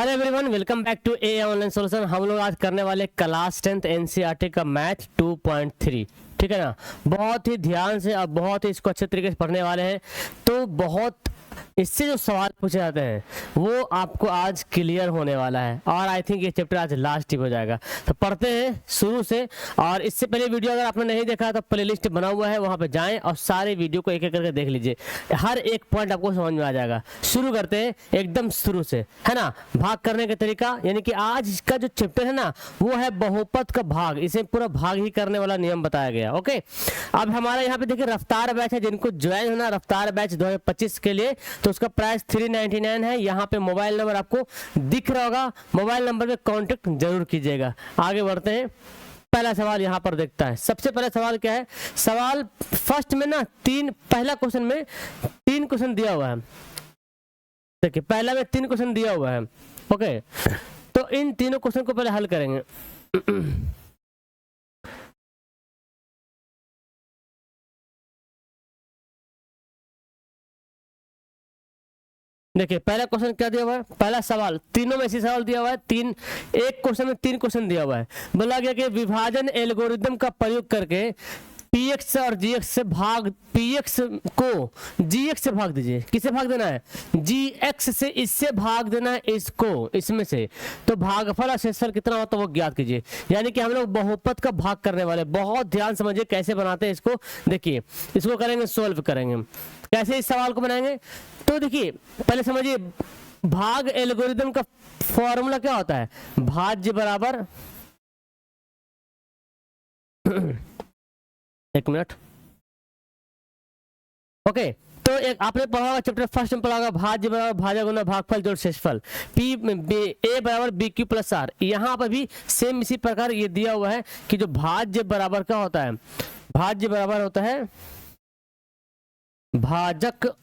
Hello everyone, welcome back to a online solution. हम लोग आज करने वाले क्लास 10th एनसीईआरटी का मैथ 2.3, ठीक है ना। बहुत ही ध्यान से और बहुत ही इसको अच्छे तरीके से पढ़ने वाले हैं। तो बहुत इससे जो सवाल पूछे जाते हैं वो आपको आज क्लियर होने वाला है और आई थिंक ये चैप्टर आज लास्ट ही हो जाएगा। तो पढ़ते हैं शुरू से। और इससे पहले वीडियो अगर आपने नहीं देखा तो प्लेलिस्ट बना हुआ है, वहां पे जाएं और सारे वीडियो को एक एक करके देख लीजिए। हर एक पॉइंट आपको समझ में आ जाएगा। शुरू करते हैं एकदम शुरू से, है ना। भाग करने का तरीका, यानी कि आज का जो चैप्टर है ना वो है बहुपद का भाग। इसे पूरा भाग ही करने वाला नियम बताया गया। ओके, अब हमारा यहाँ पे देखिए रफ्तार बैच है, जिनको ज्वाइन होना रफ्तार बैच 2025 के लिए, तो उसका प्राइस 399 है। यहाँ पे मोबाइल नंबर आपको दिख रहा होगा, मोबाइल नंबर पे कांटेक्ट जरूर कीजिएगा। आगे बढ़ते हैं। पहला सवाल यहाँ पर देखता है। सबसे पहला सवाल क्या है? सवाल फर्स्ट में ना पहला क्वेश्चन में 3 क्वेश्चन दिया हुआ है। देखिए पहला में 3 क्वेश्चन दिया हुआ है। ओके, तो इन तीनों क्वेश्चन को पहले हल करेंगे। देखिए पहला क्वेश्चन क्या दिया हुआ है? पहला सवाल, तीनों में से सवाल दिया हुआ है। एक क्वेश्चन में 3 क्वेश्चन दिया हुआ है। बोला गया कि विभाजन एल्गोरिदम का प्रयोग करके px और gx से भाग, px को gx से भाग दीजिए। किसे भाग देना है? gx से इससे भाग देना है, इसको इसमें से। तो भागफल और शेषफल कितना होता है वो ज्ञात कीजिए। यानी कि हम लोग बहुपद का भाग करने वाले। बहुत ध्यान समझिए कैसे बनाते हैं इसको। देखिए इसको करेंगे, सोल्व करेंगे। कैसे इस सवाल को बनाएंगे? तो देखिए पहले समझिए, भाग एल्गोरिदम का फॉर्मूला क्या होता है? भाज्य बराबर एक मिनट। ओके, तो एक आपने पढ़ा होगा चैप्टर फर्स्ट में पढ़ा होगा, भाज्य बराबर भाजक गुना भागफल जोड़ शेषफल, पी ए बराबर बी क्यू प्लस आर। यहाँ पर भी सेम इसी प्रकार ये दिया हुआ है कि जो भाज्य बराबर क्या होता है? भाज्य बराबर होता है भाजक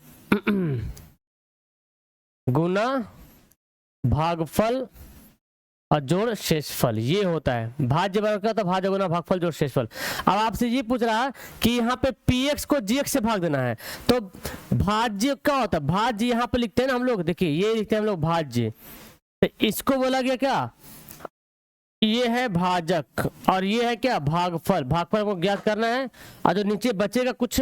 गुना भागफल और जोड़ शेषफल, ये होता है भाज्य बराबर का। तो भाज्य गुना भागफल जोड़ शेषफल। अब आपसे ये पूछ रहा है कि यहाँ पे px को gx से भाग देना है, तो भाज्य क्या होता है? भाज्य यहाँ पे लिखते हैं ना हम लोग, देखिए ये लिखते हैं हम लोग भाज्य। तो इसको बोला गया क्या? ये है भाजक और ये है क्या? भागफल। भागफल को ज्ञात करना है। और जो नीचे बचेगा, कुछ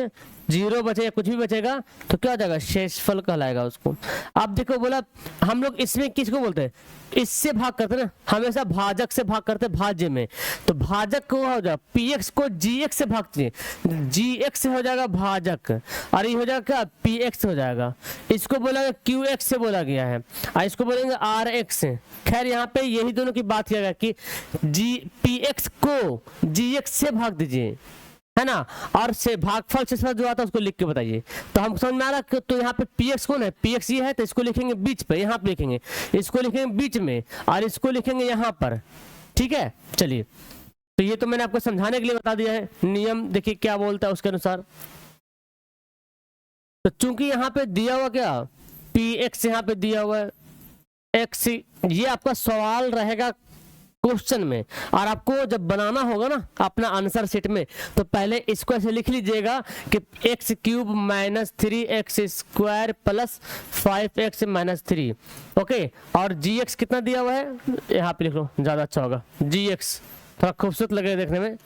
जीरो बचेगा, कुछ भी बचेगा, तो क्या हो जाएगा? शेषफल कहलाएगा उसको। अब देखो बोला हम लोग इसमें किसको बोलते हैं? इससे भाग करते हैं ना, हमेशा भाजक से भाग करते हैं भाज्य में। तो भाजक को हो जाएगा, px को gx से भागते, gx से हो जाएगा भाजक और ये हो जाएगा क्या? px हो जाएगा। इसको बोला गया qx से बोला गया है और इसको बोलेंगे rx से। खैर यहाँ पे यही दोनों की बात किया गया कि px को gx से भाग दीजिए, है ना। और से भागफल से जो आता है उसको लिख के बताइए। तो हम समझ में आ रहा। तो यहाँ पे px कौन है? px ये है, तो इसको लिखेंगे बीच पे, यहाँ पे लिखेंगे, इसको लिखेंगे बीच में और इसको लिखेंगे यहाँ पर, ठीक है। चलिए, तो ये तो मैंने आपको समझाने के लिए बता दिया है। नियम देखिए क्या बोलता है उसके अनुसार। तो चूंकि यहाँ पे दिया हुआ क्या? px यहाँ पे दिया हुआ है x, ये आपका सवाल रहेगा क्वेश्चन में। और आपको जब बनाना होगा ना अपना आंसर शीट में, तो पहले इसको ऐसे लिख लीजिएगा कि x cube minus 3x square plus 5x minus 3। Okay, और gx कितना दिया हुआ है यहाँ पे लिख लो, ज्यादा अच्छा होगा। gx थोड़ा खूबसूरत लगेगा देखने में,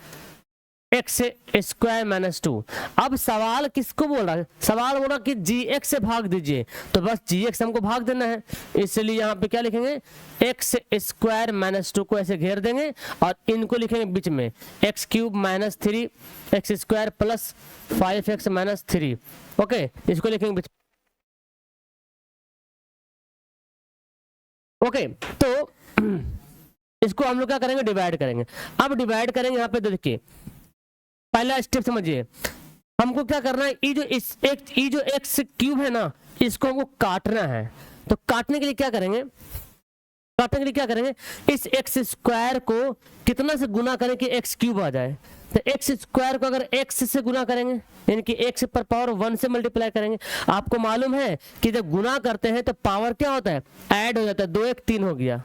x स्क्वायर माइनस 2। अब सवाल किसको बोल रहा है? सवाल बोल रहा कि gx से भाग दीजिए, तो बस gx हमको भाग देना है। इसलिए यहाँ पे क्या लिखेंगे? x स्क्वायर माइनस 2 को ऐसे घेर देंगे और इनको लिखेंगे बीच में, x cube minus 3x square plus 5x minus 3। Okay, इसको लिखेंगे बीच। ओके, तो इसको हम लोग क्या करेंगे? डिवाइड करेंगे। अब डिवाइड करेंगे यहाँ पे, देखिए पहला स्टेप समझिए, हमको क्या करना है? ये जो एक्स क्यूब है ना, इसको हमको काटना है। तो काटने के लिए क्या करेंगे? काटने के लिए क्या करेंगे? इस एक्स स्क्वायर को कितना से गुना करें कि एक्स क्यूब आ जाए? तो एक्स स्क्वायर को अगर एक्स से गुना करेंगे, यानी कि एक्स पर पावर 1 से मल्टीप्लाई करेंगे। आपको मालूम है कि जब गुना करते हैं तो पावर क्या होता है? ऐड हो जाता है। 2 1 3 हो गया,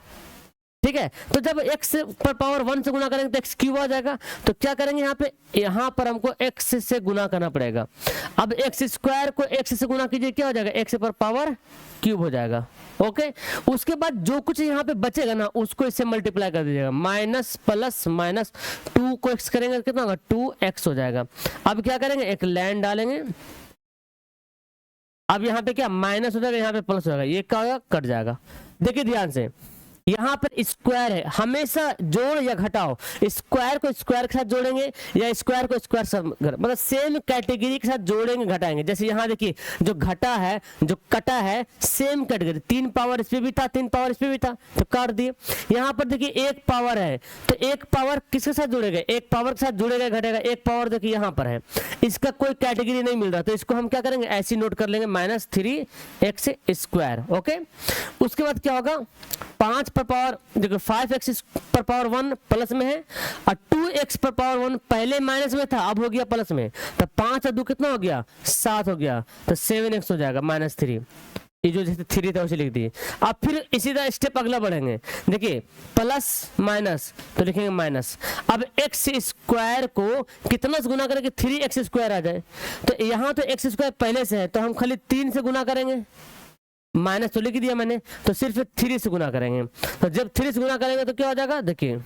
ठीक है। तो जब x पर पावर 1 से गुना करेंगे तो x क्यूब आ जाएगा। तो क्या करेंगे यहाँ पर हमको x से गुना करना पड़ेगा। अब x स्क्वायर को x से गुना कीजिए, क्या हो जाएगा, x पर पावर क्यूब हो जाएगा। ओके, उसके बाद जो कुछ यहाँ पे बचेगा ना उसको इससे मल्टीप्लाई कर दीजिएगा, माइनस प्लस माइनस 2 को x करेंगे कितना होगा, 2x हो जाएगा। अब क्या करेंगे, एक लाइन डालेंगे, अब यहाँ पे क्या माइनस हो जाएगा, यहाँ पे प्लस हो जाएगा, ये क्या होगा, कट जाएगा। देखिए ध्यान से, यहाँ पर स्क्वायर है, हमेशा जोड़ या घटाओ, स्क्वायर को स्क्वायर के साथ जोड़ेंगे या स्क्वायर को स्क्वायर से, मतलब सेम कैटेगरी के साथ जोड़ेंगे घटाएंगे। जैसे यहाँ देखिए जो घटा है जो कटा है सेम कैटेगरी, 3 पावर इस पे भी था 3 पावर इस पे भी था तो काट दिए। यहाँ पर देखिए 1 पावर है तो 1 पावर किसके साथ जुड़ेगा, 1 पावर के साथ जुड़ेगा घटेगा। 1 पावर देखिए यहाँ पर है, इसका कोई कैटेगरी नहीं मिल रहा तो इसको हम क्या करेंगे, ऐसे नोट कर लेंगे, -3x स्क्वायर। ओके, उसके बाद क्या होगा, 5 पर पावर देखो 5x पर पावर 1 प्लस में है और 2x पर पावर 1 पहले माइनस में था अब हो गया प्लस में, तो 5 और 2 कितना हो गया, 7 हो गया, तो 7x हो जाएगा -3। ये जो जैसे 3 था उसे लिख दिए। अब फिर इसी तरह स्टेप अगला बढ़ेंगे, देखिए प्लस माइनस तो लिखेंगे माइनस। अब x स्क्वायर को कितना से गुना करेंगे, 3x स्क्वायर आ जाए, तो यहाँ तो x स्क्वायर पहले से है तो हम खाली 3 से गुना करेंगे, माइनस तो लिख दिया मैंने, तो सिर्फ 3 से गुना करेंगे। तो जब 3 से गुना करेंगे तो क्या हो जाएगा, देखिए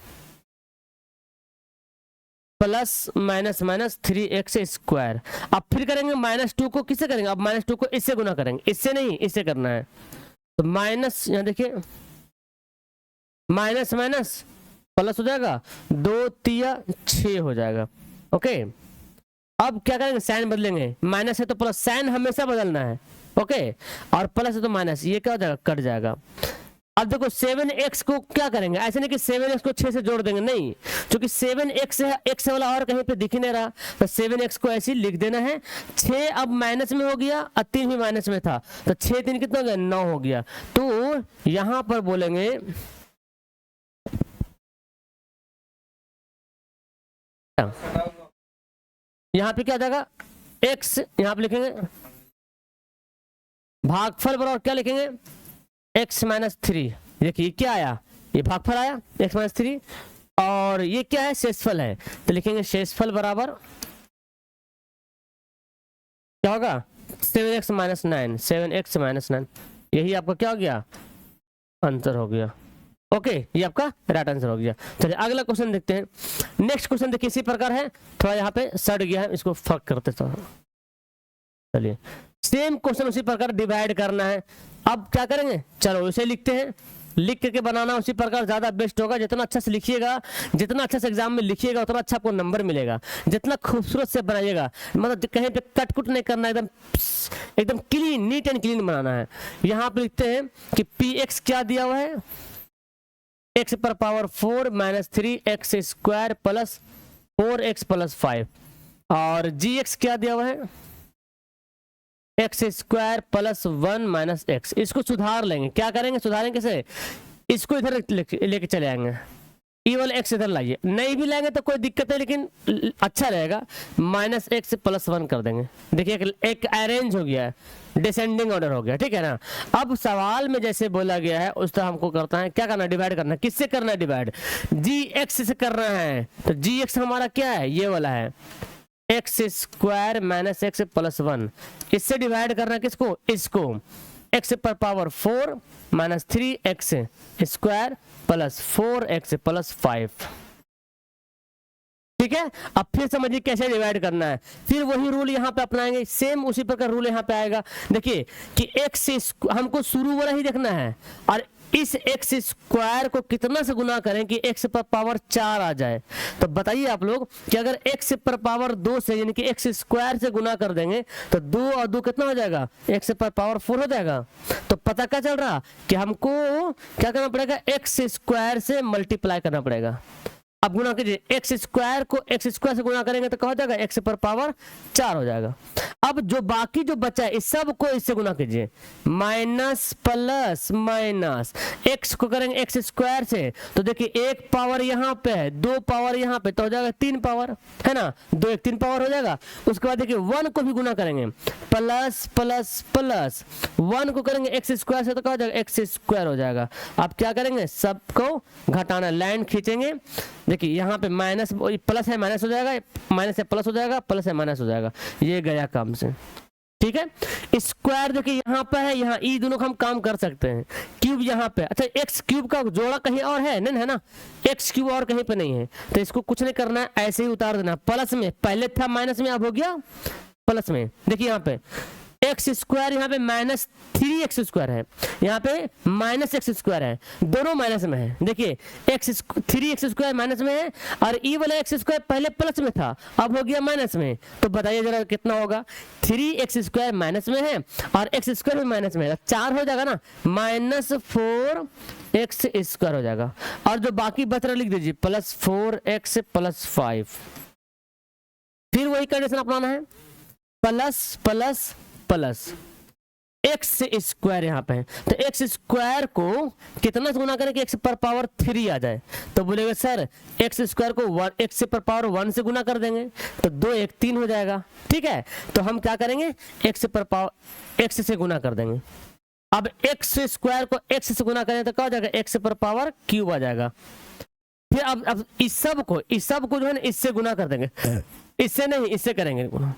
plus minus minus 3x square. अब फिर करेंगे -2 को किससे करेंगे, अब -2 को इससे गुना करेंगे, इससे नहीं इससे करना है, तो माइनस यहाँ देखिए माइनस माइनस प्लस हो जाएगा, 2 तिया 6 हो जाएगा। ओके, अब क्या करेंगे, साइन बदलेंगे, माइनस है तो प्लस, साइन हमेशा बदलना है। ओके, और प्लस है तो माइनस, ये क्या हो जाएगा, कट जाएगा। अब देखो 7x को क्या करेंगे, ऐसे नहीं कि 7x को 6 से जोड़ देंगे, नहीं, क्योंकि 7x है, x वाला और कहीं पे दिख नहीं रहा, तो 7x को ऐसे लिख देना है। 6 अब माइनस में हो गया और 3 भी माइनस में था, तो 6 3 कितना हो गया, 9 हो गया। तो यहां पर बोलेंगे यहाँ पे क्या आ जाएगा, x यहाँ पे लिखेंगे भागफल बराबर क्या लिखेंगे, x -3। देखिए क्या आया, ये भागफल आया x -3, और ये क्या है, शेषफल है, तो लिखेंगे शेषफल बराबर क्या होगा, 7x -9, 7x -9। यही आपका क्या हो गया, आंसर हो गया। ओके, ये आपका राइट आंसर हो गया। चलिए अगला क्वेश्चन देखते हैं। नेक्स्ट क्वेश्चन देखिए इसी प्रकार है, थोड़ा यहाँ पे सड़ गया है, इसको फर्क करते तो चलिए सेम क्वेश्चन उसी प्रकार डिवाइड करना है। अब क्या करेंगे, चलो इसे लिखते हैं, लिख करके बनाना उसी प्रकार ज्यादा बेस्ट होगा। जितना अच्छा से लिखिएगा, जितना अच्छा से एग्जाम में लिखिएगा उतना अच्छा आपको नंबर मिलेगा। जितना खूबसूरत से बनाइएगा, मतलब कहीं पे कट कुट नहीं करना, एकदम एकदम क्लीन, नीट एंड क्लीन बनाना है। यहाँ पे लिखते हैं कि px क्या दिया हुआ है, x पर power 4 -3x square plus 4x plus 5, और gx क्या दिया हुआ है, x square plus 1 minus x. इसको सुधार लेंगे, क्या करेंगे, सुधारेंगे कैसे, इसको इधर लेके चले आएंगे, ई वाला x इधर लाइए, नहीं भी लाएंगे तो कोई दिक्कत है लेकिन अच्छा रहेगा, -x प्लस 1 कर देंगे। देखिए एक अरेंज हो गया है, डिसेंडिंग ऑर्डर हो गया, ठीक है ना। अब सवाल में जैसे बोला गया है उस तरह हमको करता है, क्या करना है, डिवाइड करना है। किससे करना है डिवाइड, gx से करना है, तो gx हमारा क्या है, ये वाला है x square minus x plus 1, इससे डिवाइड करना किसको, इसको, x पर power 4 -3x square plus 4x plus 5। ठीक है, अब फिर समझिए कैसे डिवाइड करना है, फिर वही रूल यहाँ पे अपनाएंगे, सेम उसी प्रकार रूल यहाँ पे आएगा। देखिए कि x हमको शुरू वाला ही देखना है, और इस x स्क्वायर को कितना से गुना करें कि x पर पावर 4 आ जाए। तो बताइए आप लोग कि अगर x पर पावर 2 से यानी कि x स्क्वायर से गुना कर देंगे तो 2 और 2 कितना हो जाएगा, x पर पावर 4 हो जाएगा। तो पता क्या चल रहा कि हमको क्या करना पड़ेगा, x स्क्वायर से मल्टीप्लाई करना पड़ेगा। अब गुना कीजिए, एक्स स्क्वायर को एक्स स्क्वायर से गुना करेंगे तो क्या हो जाएगा, एक्स पर पावर 4 हो जाएगा। अब जो बाकी जो बचा है इस सब को इससे गुना कीजिए, माइनस प्लस माइनस, एक्स को करेंगे एक्स स्क्वायर से तो देखिए एक पावर यहाँ पे है, दो पावर यहाँ पे, तो हो जाएगा 3 पावर, है ना, 2 1 3 पावर हो जाएगा। उसके बाद देखिए 1 को भी गुना करेंगे, प्लस प्लस प्लस 1 को करेंगे एक्स स्क्वायर से तो क्या हो जाएगा, एक्स स्क्वायर हो जाएगा। अब क्या करेंगे, सबको घटाना, लाइन खींचेंगे, देखिए यहाँ पे माइनस प्लस है माइनस हो जाएगा, माइनस है प्लस हो जाएगा, प्लस है माइनस हो जाएगा, ये गया काम से। ठीक है, स्क्वायर देखिए यहाँ पे है, यहाँ ई दोनों का हम काम कर सकते हैं, क्यूब यहाँ पे, अच्छा एक्स क्यूब का जोड़ा कहीं और है नहीं, है ना, एक्स क्यूब और कहीं पे नहीं है, तो इसको कुछ नहीं करना है, ऐसे ही उतार देना, प्लस में पहले था माइनस में, अब हो गया प्लस में। देखिए यहाँ पे एक्स स्क्वायर, यहाँ पे माइनस 3x स्क्वायर है, यहाँ पे माइनस एक्स स्क्वायर है, दोनों माइनस में है। देखिए एक्स 3x स्क्वायर माइनस में है और ई वाला एक्स स्क्वायर पहले प्लस में था, अब हो गया माइनस में, तो बताइए जरा कितना होगा, 3x स्क्वायर माइनस में है और एक्स स्क्वायर भी माइनस में है, 4 हो जाएगा ना, माइनस 4x स्क्वायर हो जाएगा। और जो बाकी बच रहा लिख दीजिए, प्लस 4x प्लस 5, फिर वही कंडीशन अपनाना है, plus plus plus x square यहाँ पे है, तो एक्स स्क्वायर को कितना से गुना करें कि एक्स पर पावर 3 आ जाए, तो बोलेगा सर एक्स स्क्वायर को एक्स पर पावर 1 से गुना कर देंगे तो 2 1 3 हो जाएगा। ठीक है, तो हम क्या करेंगे, एक्स पर पावर एक्स से गुना कर देंगे। अब एक्स स्क्वायर को एक्स से गुना करें तो क्या हो जाएगा, एक्स पर पावर क्यूब आ जाएगा। फिर अब इस सब को जो है ना इससे गुना कर देंगे, इससे नहीं इससे करेंगे गुना,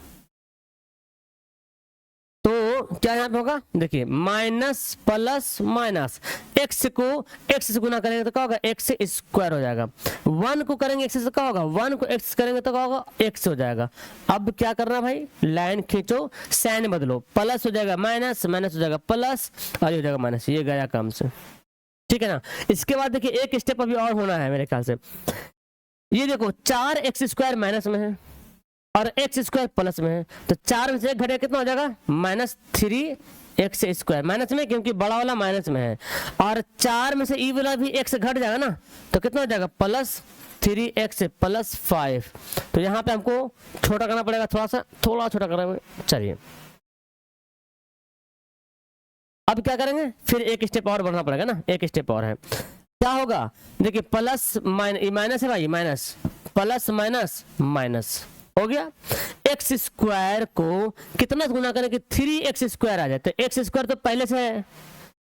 तो क्या यहाँ पे होगा, देखिए माइनस प्लस माइनस, एक्स को एक्स से गुना करेंगे तो क्या होगा, एक्स स्क्वायर हो जाएगा, 1 को करेंगे एक्स से क्या होगा, 1 को एक्स करेंगे तो क्या होगा, एक्स हो जाएगा। अब क्या करना भाई, लाइन खींचो, साइन बदलो, प्लस हो जाएगा माइनस, माइनस हो जाएगा प्लस और ये हो जाएगा माइनस, ये गया काम से। ठीक है ना, इसके बाद देखिए एक स्टेप अभी और होना है मेरे ख्याल से, ये देखो 4x स्क्वायर माइनस में है और एक्स स्क्वायर प्लस में है, तो 4 में से 1 घटेगा कितना हो जाएगा, माइनस 3x स्क्वायर, माइनस में क्योंकि बड़ा वाला माइनस में है, और 4 में से ई वाला भी x घट जाएगा ना, तो कितना हो जाएगा, प्लस 3x प्लस 5। तो यहाँ पे हमको छोटा करना पड़ेगा, थोड़ा छोटा करना, चलिए अब क्या करेंगे, फिर एक स्टेप और बढ़ना पड़ेगा ना, एक स्टेप और है, क्या होगा, देखिए प्लस माइनस है भाई, माइनस प्लस माइनस माइनस हो गया, एक्स स्क्वायर को कितना गुना करें कि 3x स्क्वायर आ जाए, तो एक्स स्क्वायर तो पहले से है,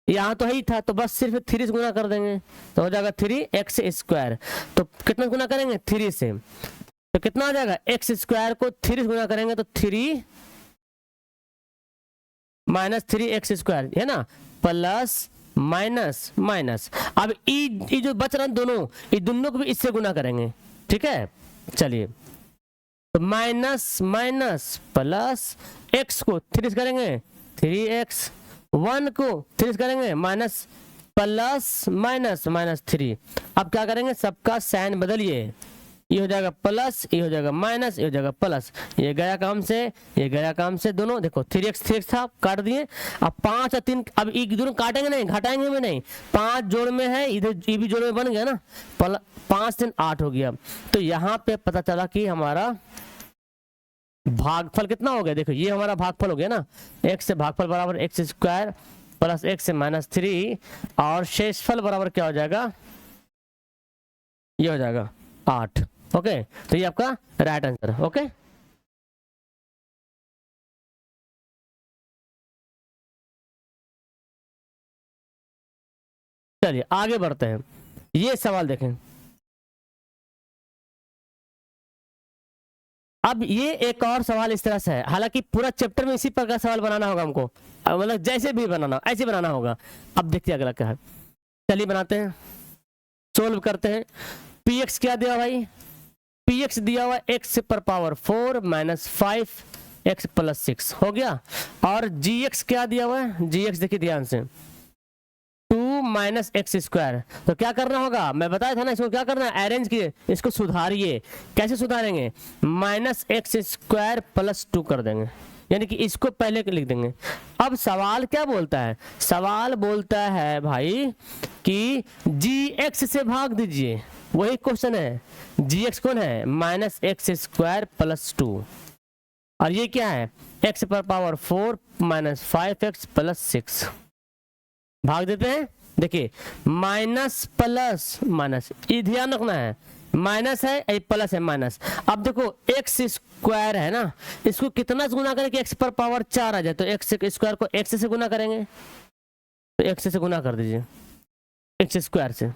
यहाँ तो ही था, तो बस सिर्फ 3 से गुना कर देंगे तो हो जाएगा 3x स्क्वायर। तो कितना गुना करेंगे, 3 से, तो कितना आ जाएगा, एक्स स्क्वायर को 3 से गुना करेंगे तो 3 माइनस 3x स्क्वायर है ना, प्लस माइनस माइनस, अब ई जो बच रहा है दोनों, ये दोनों को भी इससे गुना करेंगे। ठीक है, चलिए तो माइनस माइनस प्लस, एक्स को 3 से करेंगे 3x, 1 को 3 से करेंगे माइनस प्लस माइनस माइनस 3। अब क्या करेंगे, सबका साइन बदलिए, ये हो जाएगा प्लस, ये हो जाएगा माइनस, ये हो जाएगा प्लस, ये गया काम से, ये गया काम से, दोनों देखो 3x था काट दिए, अब 5 और 3, अब ये दोनों काटेंगे नहीं, घटाएंगे भी नहीं, 5 जोड़ में है, इधर ये भी जोड़ में बन गया ना, 5 3 8 हो गया। तो यहाँ पे पता चला कि हमारा भागफल कितना हो गया, देखो ये हमारा भागफल हो गया ना, x से भागफल बराबर एक्स स्क्वायर प्लस x से माइनस 3 और शेषफल बराबर क्या हो जाएगा, ये हो जाएगा 8। ओके, तो ये आपका राइट आंसर है। ओके, चलिए आगे बढ़ते हैं, ये सवाल देखें। अब ये एक और सवाल इस तरह से है, हालांकि पूरा चैप्टर में इसी प्रकार सवाल बनाना होगा हमको, मतलब जैसे भी बनाना ऐसे बनाना होगा। अब देखिए अगला क्या है, चलिए बनाते हैं, सोल्व करते हैं। px क्या दिया भाई, px दिया हुआ x पर पावर 4 माइनस 5 x प्लस 6 हो गया, और gx क्या दिया हुआ है, gx देखिए ध्यान से 2 माइनस एक्स स्क्वायर। तो क्या करना होगा, मैं बताया था ना, इसको क्या करना है, अरेंज किए, इसको सुधारिए। कैसे सुधारेंगे, माइनस एक्स स्क्वायर प्लस 2 कर देंगे, यानी कि इसको पहले लिख देंगे। अब सवाल क्या बोलता है, सवाल बोलता है भाई कि gx से भाग दीजिए, वही क्वेश्चन है। gx कौन है, माइनस एक्स स्क्वायर प्लस 2, और ये क्या है x पर पावर 4 माइनस 5x प्लस 6। भाग देते हैं, देखिए माइनस प्लस माइनस, ये ध्यान रखना है, माइनस है ये प्लस है माइनस। अब देखो एक्स स्क्वायर है ना, इसको कितना से गुना करें कि एक्स पर पावर 4 आ जाए, तो एक्स स्क्वायर को एक्स से गुना करेंगे, तो एक्स से गुना कर दीजिए, एक्स स्क्वायर से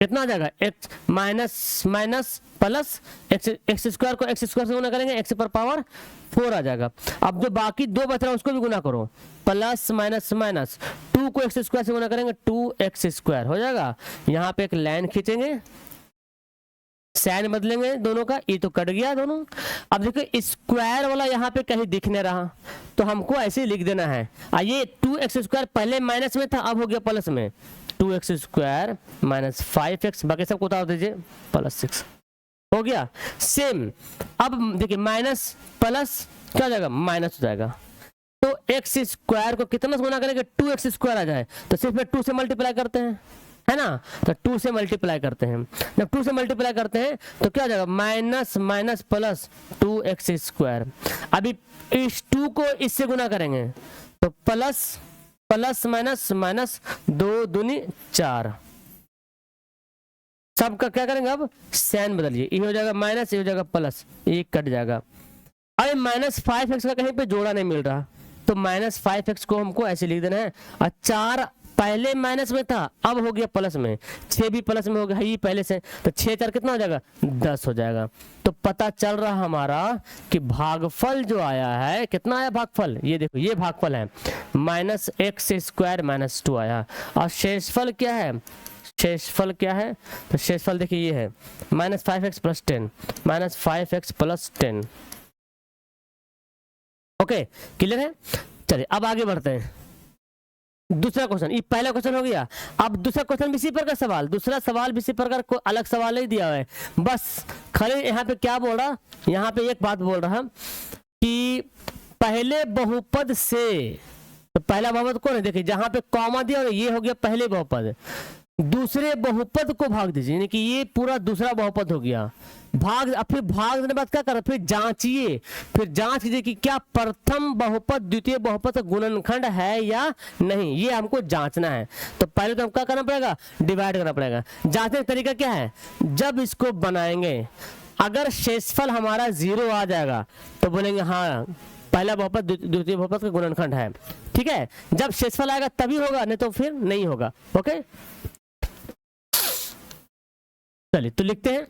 कितना आ जाएगा, x minus minus plus x square को एक्स स्क्वायर से गुना करेंगे, एक्स पर पावर 4 आ जाएगा। अब जो बाकी 2 बच रहा है उसको भी गुना करो, प्लस माइनस माइनस, 2 को एक्स स्क्वायर से गुना करेंगे 2x स्क्वायर हो जाएगा। यहाँ पे एक लाइन खींचेंगे, साइन बदलेंगे दोनों का, ये तो कट गया दोनों। अब देखो स्क्वायर वाला यहाँ पे कहीं दिख नहीं रहा, तो हमको ऐसे ही लिख देना है। ये 2x स्क्वायर पहले माइनस में था, अब हो गया प्लस में, 2x स्क्वायर माइनस 5x, बाकी सब को उतार दीजिए, प्लस 6 हो गया। सेम अब देखिए माइनस प्लस क्या हो जाएगा, माइनस हो जाएगा। तो एक्स स्क्वायर को कितना से गुना करेंगे, 2x स्क्वायर आ जाए, तो सिर्फ 2 से मल्टीप्लाई करते हैं, है ना, तो 2 से मल्टीप्लाई करते हैं। जब 2 से मल्टीप्लाई करते हैं तो क्या हो जाएगा, minus minus plus 2x square. अभी इस 2 को इससे गुना करेंगे तो प्लस प्लस माइनस माइनस, 2 दूनी 4, सबका क्या करेंगे, अब साइन बदलिए, ये हो जाएगा माइनस, ये हो जाएगा प्लस, ये कट जाएगा। अरे माइनस 5x का कहीं पे जोड़ा नहीं मिल रहा, तो माइनस 5x को हमको ऐसे लिख देना है। और 4 पहले माइनस में था, अब हो गया प्लस में, 6 भी प्लस में हो गया ये पहले से, तो 6 4 कितना हो जाएगा, 10 हो जाएगा। तो पता चल रहा हमारा कि भागफल जो आया है, कितना आया भागफल, ये देखो ये भागफल है, माइनस एक्स स्क्वायर माइनस 2 आया। और शेषफल क्या है, शेषफल क्या है, तो शेषफल देखिए ये है minus 5x plus 10, minus 5x plus 10। Okay clear है, चलिए अब आगे बढ़ते हैं। दूसरा क्वेश्चन, ये पहला क्वेश्चन हो गया। अब दूसरा क्वेश्चन भी इसी प्रकार सवाल, दूसरा सवाल भी इसी प्रकार को अलग सवाल नहीं दिया हुआ है, बस खाली यहाँ पे क्या बोल रहा, यहाँ पे एक बात बोल रहा कि पहले बहुपद से, तो पहला बहुपद कौन है, देखिए जहां पे कॉमा दिया और ये हो गया पहले बहुपद, दूसरे बहुपद को भाग दीजिए, यानी कि ये पूरा दूसरा बहुपद हो गया। भाग, अब फिर भाग देने बाद क्या करो, फिर जांचिए, फिर जांच कीजिए कि क्या प्रथम बहुपद द्वितीय बहुपद का गुणनखंड है या नहीं, ये हमको जांचना है। तो पहले तो हमको क्या करना पड़ेगा, डिवाइड करना पड़ेगा। जांचने का तरीका क्या है, जब इसको बनाएंगे अगर शेषफल हमारा 0 आ जाएगा तो बोलेंगे हाँ पहला बहुपद द्वितीय बहुपद का गुणनखंड है, ठीक है। जब शेषफल आएगा तभी होगा, नहीं तो फिर नहीं होगा। ओके चलिए तो लिखते हैं,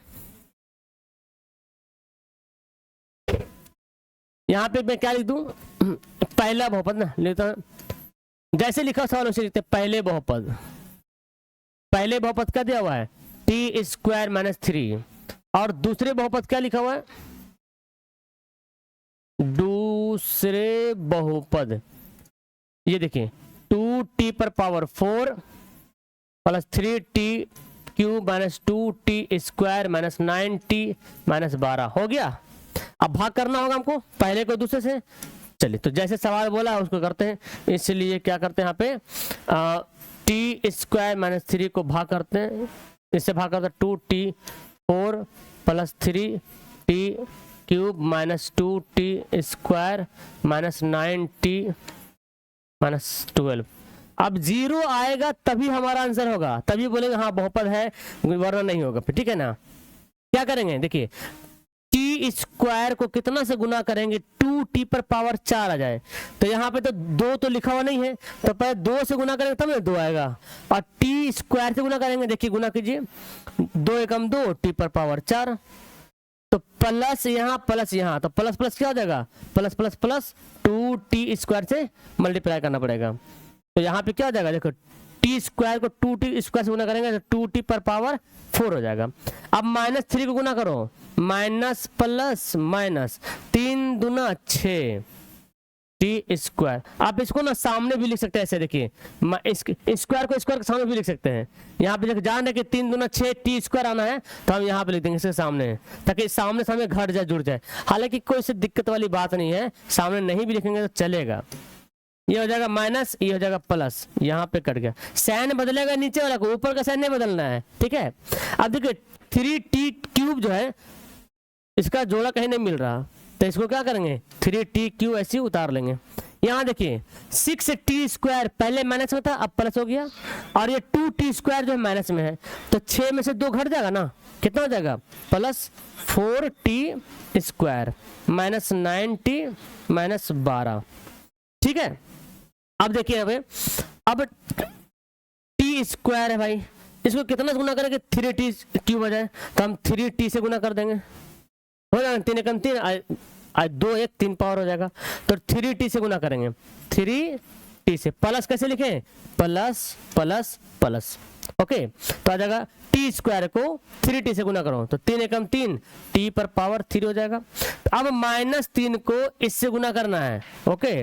यहां पे मैं क्या लिख दूं, पहला बहुपद ना लिखता हूं, जैसे लिखा सवाल उसे लिखते हैं, पहले बहुपद, पहले बहुपद क्या दिया हुआ है, टी स्क्वायर माइनस 3, और दूसरे बहुपद क्या लिखा हुआ है, दूसरे बहुपद ये देखिए 2t पर power 4 plus 3t cube minus 2t square minus 9t minus 12 हो गया। अब भाग करना होगा हमको पहले को दूसरे से। चलिए तो जैसे सवाल बोला है उसको करते हैं, इसलिए क्या करते हैं यहाँ पे टी स्क्वायर माइनस 3 को भाग करते हैं, इससे भाग करते हैं 2t 4 plus 3t cube minus 2t square minus 9t minus 12। अब 0 आएगा तभी हमारा आंसर होगा, तभी बोलेंगे हाँ बहुपद है, वरना नहीं होगा फिर, ठीक है ना। क्या करेंगे देखिए, टी स्क्वायर को कितना से गुना करेंगे, 2t पर पावर 4 आ जाए, तो यहाँ पे तो 2 तो लिखा हुआ नहीं है, तो पहले 2 से गुना करेंगे तब 2 आएगा, और टी स्क्वायर से गुना करेंगे, देखिए गुना कीजिए, 2 एकम 2 टी पर पावर 4, तो प्लस यहाँ तो प्लस प्लस क्या हो जाएगा, plus plus plus 2t square से मल्टीप्लाई करना पड़ेगा, तो यहाँ पे क्या हो जाएगा, देखो टी स्क्वायर को 2t स्क्वायर से गुना करेंगे तो 2t पर पावर 4 हो जाएगा। अब माइनस 3 को गुना करो, माइनस प्लस माइनस 3 दूना 6, टी स्क्वायर। आप इसको ना सामने भी लिख सकते हैं ऐसे, देखिए स्क्वायर को स्क्वायर के सामने भी लिख सकते हैं। यहाँ पे जान रहे कि 3 दूना 6 टी स्क्वायर आना है, तो हम यहाँ पे लिख देंगे इसके सामने, ताकि सामने सामने घट जाए जुड़ जाए। हालांकि कोई से दिक्कत वाली बात नहीं है, सामने नहीं भी लिखेंगे तो चलेगा। ये हो जाएगा माइनस, ये हो जाएगा प्लस, यहाँ पे कट गया। साइन बदलेगा नीचे वाला को, ऊपर का साइन नहीं बदलना है, ठीक है। अब देखिए 3t³ जो है इसका जोड़ा कहीं नहीं मिल रहा, तो इसको क्या करेंगे 3t³ ऐसे उतार लेंगे। यहाँ देखिए 6t² पहले माइनस में था, अब प्लस हो गया, और ये 2t² जो है माइनस में है, तो 6 में से 2 घट जाएगा ना, कितना हो जाएगा plus 4t² minus 9t minus 12, ठीक है। अब देखिए अब t² है भाई, इसको कितना से गुना करेंगे 3t³ हो जाए, तो हम 3t से गुना कर देंगे, हो जाएगा 3 एकम 3, 2 1 3 पावर हो जाएगा। तो 3t से गुना करेंगे, 3t से प्लस कैसे लिखें, प्लस प्लस प्लस, ओके। तो आ जाएगा t² को 3t से गुना करो, तो 3 एकम 3 t पर पावर 3 हो जाएगा। अब -3 को इससे गुना करना है, ओके।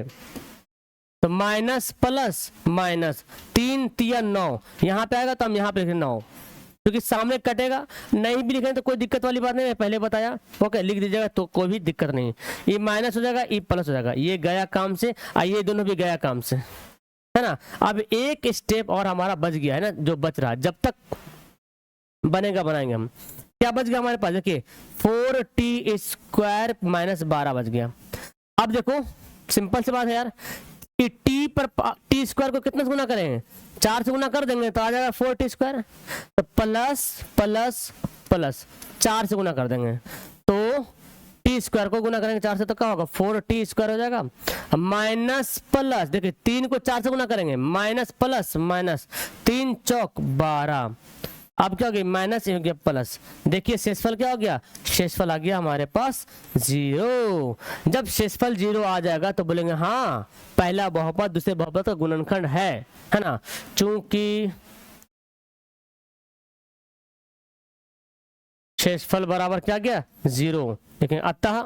तो माइनस प्लस माइनस 3 तिया 9, यहाँ पे आएगा तो हम यहाँ पे लिखेंगे 9, क्योंकि सामने कटेगा, नहीं भी लिखेंगे तो कोई दिक्कत वाली बात नहीं है, पहले बताया, ओके लिख दीजिएगा तो कोई भी दिक्कत नहीं। ये माइनस हो जाएगा, ये प्लस हो जाएगा, ये गया काम से, और ये दोनों भी गया काम से, है ना। अब एक स्टेप और हमारा बच गया है ना, जो बच रहा, जब तक बनेगा बनाएंगे हम। क्या बच गया हमारे पास, देखिए 4t² माइनस 12 बच गया। अब देखो सिंपल सी बात है यार, कि t² को कितना से गुना करेंगे, 4 से गुना कर देंगे तो आ जाएगा 4t², तो प्लस प्लस प्लस 4 से गुना कर देंगे, तो t² को गुना करेंगे 4 से तो क्या होगा 4t² हो जाएगा। माइनस प्लस, देखिए 3 को 4 से गुना करेंगे, माइनस प्लस माइनस 3 चौक 12, अब क्या हो गया माइनस, हो गया प्लस। देखिए शेषफल क्या हो गया, शेषफल आ गया हमारे पास 0। जब शेषफल 0 आ जाएगा तो बोलेंगे हाँ पहला बहुपद दूसरे बहुपद का गुणनखंड है ना। चूंकि शेषफल बराबर क्या गया 0, लेकिन अतः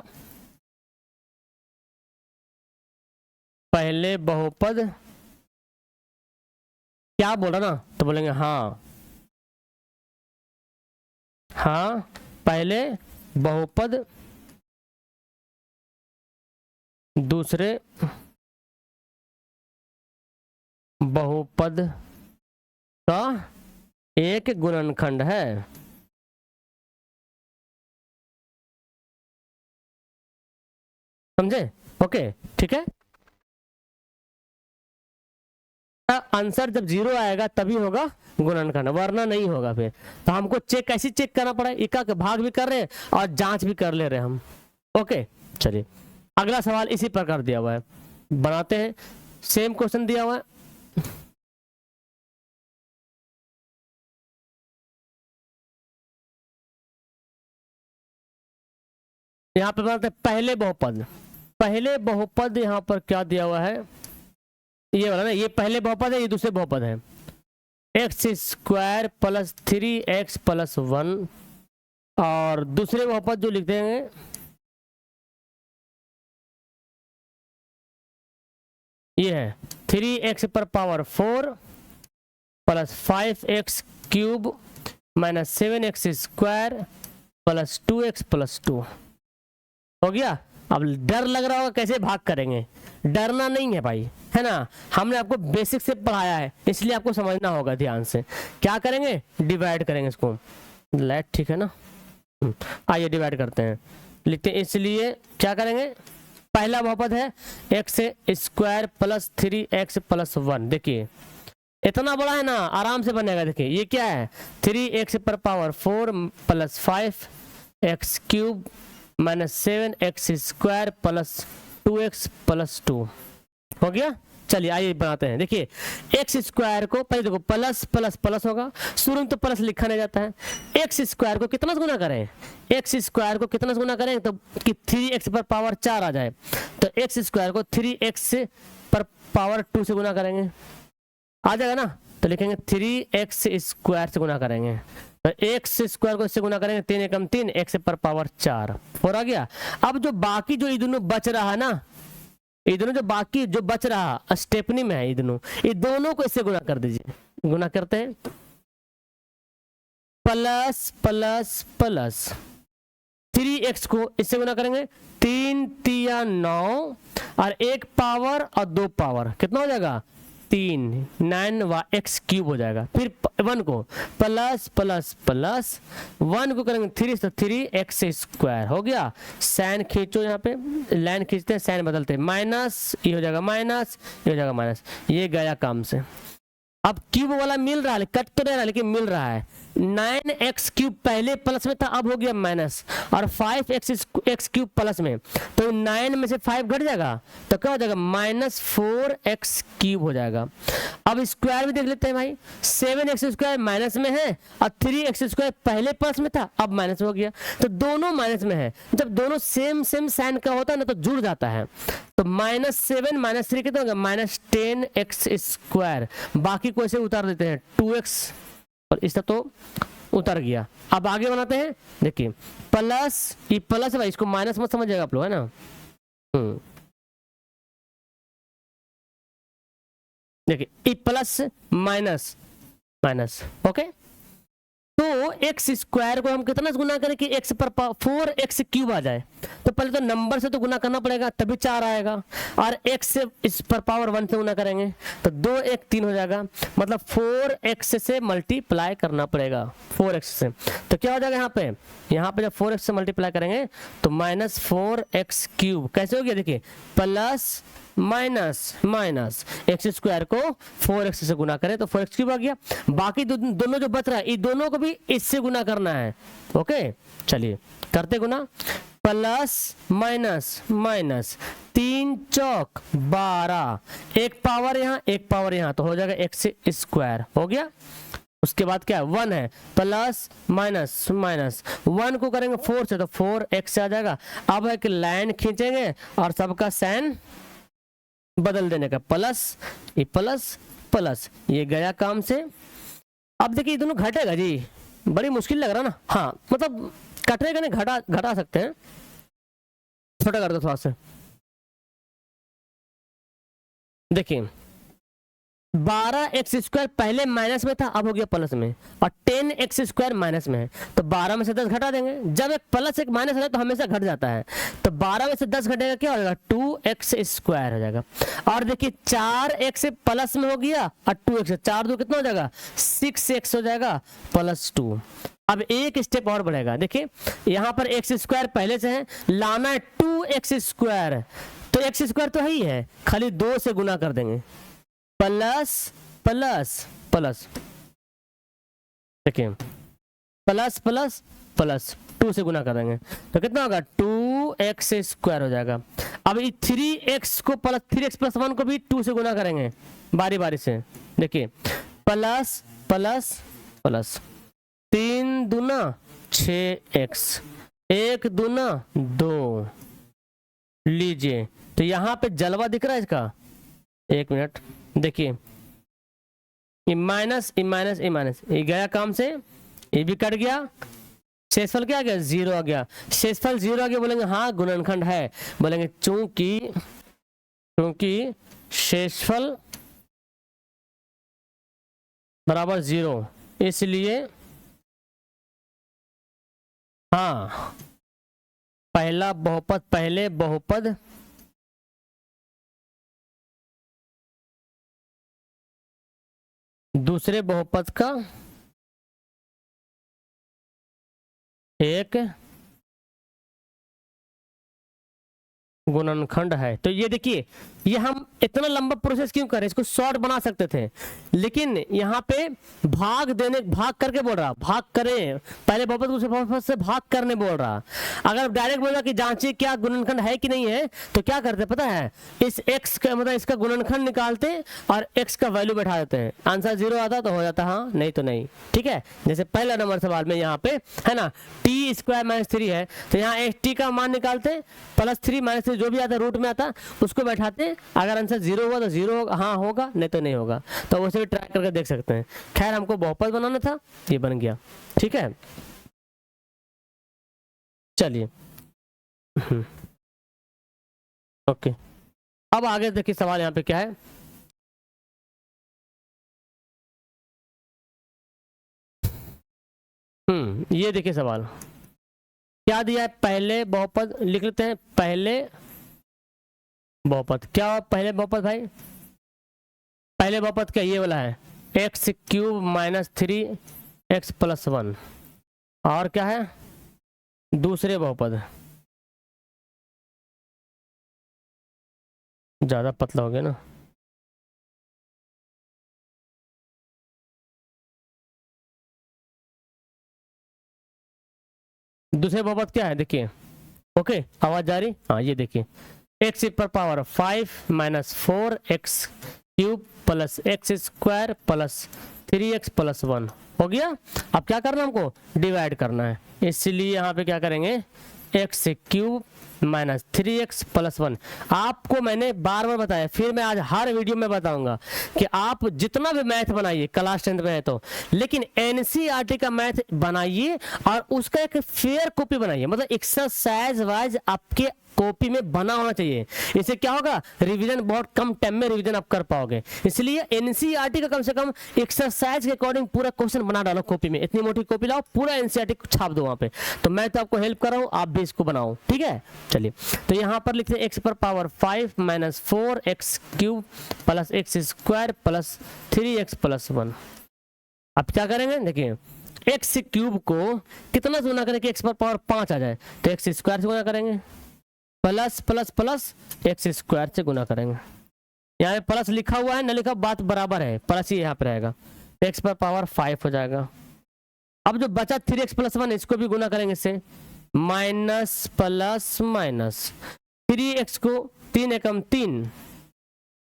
पहले बहुपद क्या बोला ना, तो बोलेंगे हाँ पहले बहुपद दूसरे बहुपद का एक गुणनखंड है। समझे, ओके ठीक है। आंसर जब 0 आएगा तभी होगा गुणनखंड, वरना नहीं होगा। फिर तो हमको चेक कैसे चेक करना पड़ा, इक्का के भाग भी कर रहे हैं और जांच भी कर ले रहे हैं हम, ओके। चलिए अगला सवाल इसी प्रकार दिया हुआ है, बनाते हैं। सेम क्वेश्चन दिया हुआ है, यहाँ पे बनाते हैं पहले बहुपद। पहले बहुपद यहाँ पर क्या दिया हुआ है, ये वाला ना, ये पहले बहुपद है, ये दूसरे बहुपद है। x² प्लस 3x प्लस 1, और दूसरे बहुपद जो लिख देंगे ये है 3x पर power 4 plus 5x³ minus 7x² plus 2x plus 2 हो गया। अब डर लग रहा होगा कैसे भाग करेंगे, डरना नहीं है भाई, है ना। हमने आपको बेसिक से पढ़ाया है, इसलिए आपको समझना होगा ध्यान से। क्या करेंगे, डिवाइड करेंगे इसको, लेट ठीक है ना। आइए डिवाइड करते हैं, लिखते हैं। इसलिए क्या करेंगे, पहला बहुपद है x² प्लस 3x प्लस 1, देखिए इतना बड़ा है ना, आराम से बनेगा। देखिए ये क्या है 3x पर power 4 plus 5x³ minus 7x² plus 2x plus 2 हो गया। चलिए आइए बनाते हैं। देखिए x² को पहले देखो प्लस प्लस प्लस होगा, शुरू में तो प्लस लिखा नहीं जाता है। x² को कितना से गुना करें, x² को कितना से गुना करें, तो कि 3x पर पावर 4 आ जाए, तो x² को 3x पर पावर 2 से गुना करेंगे, आ जाएगा ना। तो लिखेंगे 3x² से गुना करेंगे, तो x² को इससे गुना करेंगे, 3 एकम 3 x पर पावर 4 और आ गया। अब जो बाकी जो ये दोनों बच रहा है ना, ये दोनों जो बाकी जो बच रहा स्टेपनी में है, ये दोनों को इससे गुना कर दीजिए। गुना करते हैं, प्लस प्लस प्लस 3x को इससे गुना करेंगे, 3 तिया 9 और 1 पावर और 2 पावर कितना हो जाएगा 3, 9 x क्यूब हो जाएगा। फिर 1 को प्लस प्लस प्लस 1 को करेंगे 3 तो 3x स्क्वायर हो गया। साइन खींचो, यहाँ पे लाइन खींचते हैं, साइन बदलते हैं, माइनस ये हो जाएगा माइनस, ये हो जाएगा माइनस, ये गया काम से। अब क्यूब वाला मिल रहा है, कट तो नहीं रहा लेकिन मिल रहा है। 9x क्यूब पहले प्लस में था, अब हो गया माइनस, और 5x क्यूब प्लस में, तो 9 में से 5 घट जाएगा तो क्या हो जाएगा -4x क्यूब हो जाएगा। अब स्क्वायर भी देख लेते हैं भाई, 7x स्क्वायर माइनस में है और 3x स्क्वायर पहले प्लस में था, अब माइनस हो गया, तो दोनों माइनस में है। जब दोनों सेम सेम साइन का होता है ना तो जुड़ जाता है, तो -7 -3 कितना होगा -10x स्क्वायर। बाकी को ऐसे उतार देते हैं 2x, और इसका तो उतर गया। अब आगे बनाते हैं, देखिए प्लस, ये प्लस है भाई, इसको माइनस मत समझिएगा आप लोग, है ना। देखिए ये प्लस माइनस माइनस, ओके। तो x स्क्वायर को हम कितना से गुना करें कि x पर 4x क्यूब आ जाए, तो पहले तो नंबर से तो गुना करना पड़ेगा तभी 4 आएगा, और x से इस पर पावर 1 से गुना करेंगे तो 2 1 3 हो जाएगा, मतलब 4x से मल्टीप्लाई करना पड़ेगा 4x से। तो क्या हो जाएगा यहाँ पे जब 4x से मल्टीप्लाई करेंगे तो -4x क्यूब कैसे हो गया, देखिए plus minus minus x square को 4x से गुना करें तो 4x क्यूब आ गया। बाकी दोनों जो बच रहा है, ये दोनों को भी इससे गुना करना है, ओके। चलिए करते गुना, प्लस माइनस माइनस 3 चौक 12, 1 पावर यहाँ 1 पावर यहाँ, तो हो जाएगा x स्क्वायर हो गया। उसके बाद क्या 1 है, प्लस माइनस माइनस 1 को करेंगे 4 से तो 4x से आ जाएगा। अब एक लाइन खींचेंगे और सबका साइन बदल देने का, प्लस ये प्लस प्लस, ये गया काम से। अब देखिए ये दोनों घटेगा जी, बड़ी मुश्किल लग रहा ना, हाँ मतलब कटेगा नहीं, घटा सकते हैं, छोटा कर दो थोड़ा सा। देखिए 12x स्क्वायर पहले माइनस में था, अब हो गया प्लस में, और 10x स्क्वायर माइनस में है, तो 12 में से 10 घटा देंगे। जब एक प्लस एक माइनस है तो हमेशा घट जाता है, तो 12 में से 10 घटेगा क्या हो जाएगा 2x स्क्वायर हो जाएगा। और देखिए 4x प्लस में हो गया और 2x, 4 2 कितना हो जाएगा 6x हो जाएगा प्लस 2। अब एक स्टेप और बढ़ेगा, देखिए यहाँ पर x स्क्वायर पहले से है, लाना है 2x स्क्वायर, तो x स्क्वायर तो है ही है, खाली 2 से गुना कर देंगे, प्लस प्लस प्लस, देखिए प्लस प्लस प्लस 2 से गुना कर देंगे तो कितना होगा 2x स्क्वायर हो जाएगा। अब ये 3x को प्लस 3x प्लस 1 को भी 2 से गुना करेंगे बारी बारी से, देखिए प्लस प्लस प्लस 3 दूना 6x, 1 दूना 2, लीजिए। तो यहाँ पे जलवा दिख रहा है इसका, 1 मिनट, देखिए ये माइनस ये माइनस ये माइनस, ये गया काम से, ये भी कट गया, शेषफल क्या आ गया 0 आ गया। शेषफल 0 आ गया, बोलेंगे हाँ गुणनखंड है, बोलेंगे चूंकि शेषफल बराबर 0 इसलिए हाँ पहला बहुपद पहले बहुपद दूसरे बहुपद का एक गुणनखंड है। तो ये देखिए, ये हम इतना लंबा प्रोसेस क्यों करें, इसको शॉर्ट बना सकते थे, लेकिन यहाँ पे भाग करके बोल रहा, भाग करें, पहले बहुपद दूसरे बहुपद से भाग करने बोल रहा। अगर डायरेक्ट बोल रहा कि जांचिए क्या गुणनखंड है कि नहीं है, तो क्या करते पता है, इस x का मतलब इसका गुणनखंड निकालते और x का वैल्यू बैठा देते हैं, आंसर 0 आता तो हो जाता हाँ, नहीं तो नहीं, ठीक है। जैसे पहला नंबर सवाल में यहाँ पे है ना t स्क्वायर माइनस 3 है, तो यहाँ t का मान निकालते +3 -3 जो भी आता रूट में आता उसको बैठाते, अगर आंसर 0 हुआ तो 0 होगा, हाँ होगा, नहीं तो नहीं होगा। तो उसे भी ट्राई करके देख सकते हैं। खैर हमको बहुपद बनाना था, ये बन गया, ठीक है। चलिए ओके। अब आगे देखिए सवाल यहाँ पे क्या है। ये देखिए सवाल क्या दिया है। पहले बहुपद लिख लेते हैं। पहले बहुपद क्या हुआ? पहले बहुपद भाई, पहले बहुपद क्या ये वाला है, x cube minus 3x plus 1। और क्या है दूसरे बहुपद, ज्यादा पतला हो गया ना। दूसरे बहुपद क्या है देखिए। ओके आवाज जा रही? हाँ ये देखिए, एक्स पर power 5 minus 4x cube plus x square plus 3x plus 1 हो गया। अब क्या करना हमको, डिवाइड करना है, इसलिए यहाँ पे क्या करेंगे, x cube minus 3x plus 1। आपको मैंने बार बार बताया, फिर मैं आज हर वीडियो में बताऊंगा कि आप जितना भी मैथ बनाइए क्लास 10th में है तो, लेकिन एनसीईआरटी का मैथ बनाइए और उसका एक फेयर कॉपी बनाइए, मतलब एक्सरसाइज वाइज आपके कॉपी में बना होना चाहिए। इससे क्या होगा, रिवीजन बहुत कम टाइम में रिवीजन आप कर पाओगे। इसलिए एनसीईआरटी का कम से कम एक्सरसाइज के अकॉर्डिंग पूरा क्वेश्चन बना डालो कॉपी में। इतनी मोटी कॉपी लाओ, पूरा एनसीईआरटी को छाप दो वहां पे। तो मैं तो आपको हेल्प कर रहा हूँ, आप भी इसको बनाओ, ठीक है। चलिए तो यहाँ पर लिखते हैं एक्स पर power 5 minus 4x cube plus x square plus 3x plus 1। अब क्या करेंगे देखिए, एक्स क्यूब को कितना से गुना करें कि एक्स पर पावर 5 आ जाए, तो एक्स स्क्वायर से गुना करेंगे, plus plus plus x square से गुना करेंगे। यहाँ पे प्लस लिखा हुआ है ना लिखा, बात बराबर है, प्लस ही यहाँ पे रहेगा, एक्स पर पावर 5 हो जाएगा। अब जो बचा 3x प्लस 1 इसको भी गुना करेंगे इससे, माइनस प्लस माइनस 3x को 3 एकम 3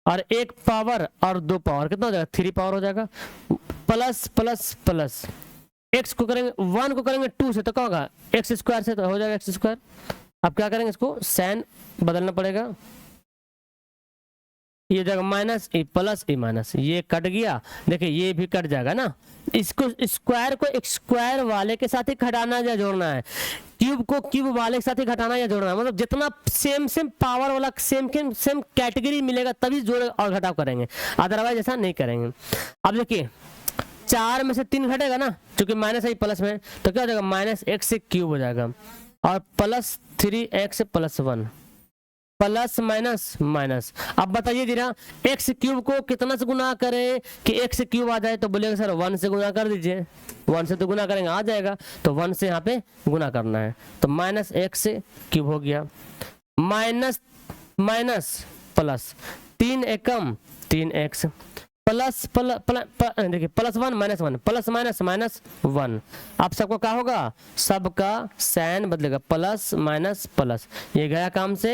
और 1 पावर और 2 पावर कितना हो जाएगा, 3 पावर हो जाएगा, प्लस प्लस प्लस x को करेंगे 1 को करेंगे 2 से तो क्या होगा, एक्स स्क्वायर से तो हो जाएगा एक्स स्क्वायर। अब क्या करेंगे, इसको साइन बदलना पड़ेगा, ये जाएगा माइनस ए प्लस ए माइनस, ये कट गया, देखिए ये भी कट जाएगा ना। इसको स्क्वायर को एक स्क्वायर वाले के साथ ही घटाना या जोड़ना है, क्यूब को क्यूब वाले के साथ ही घटाना या जोड़ना है, मतलब जितना सेम सेम पावर वाला सेम कैटेगरी मिलेगा तभी जोड़ और घटाव करेंगे, अदरवाइज ऐसा नहीं करेंगे। अब देखिए 4 में से 3 घटेगा ना, क्योंकि माइनस है प्लस में, तो क्या हो जाएगा, माइनस एक्स से क्यूब हो जाएगा और plus 3x plus 1, plus minus minus. अब बताइए जरा, एक्स क्यूब को कितना से गुना करें कि एक्स क्यूब आ जाए, तो बोलेगा सर 1 से गुना कर दीजिए, 1 से तो गुना करेंगे आ जाएगा, तो 1 से यहाँ पे गुना करना है, तो माइनस एक्स क्यूब हो गया, माइनस माइनस प्लस 3 एकम 3x प्लस देखिए plus 1 minus 1 plus minus minus 1। आप सबको क्या होगा, सबका साइन बदलेगा, प्लस माइनस प्लस, ये गया काम से,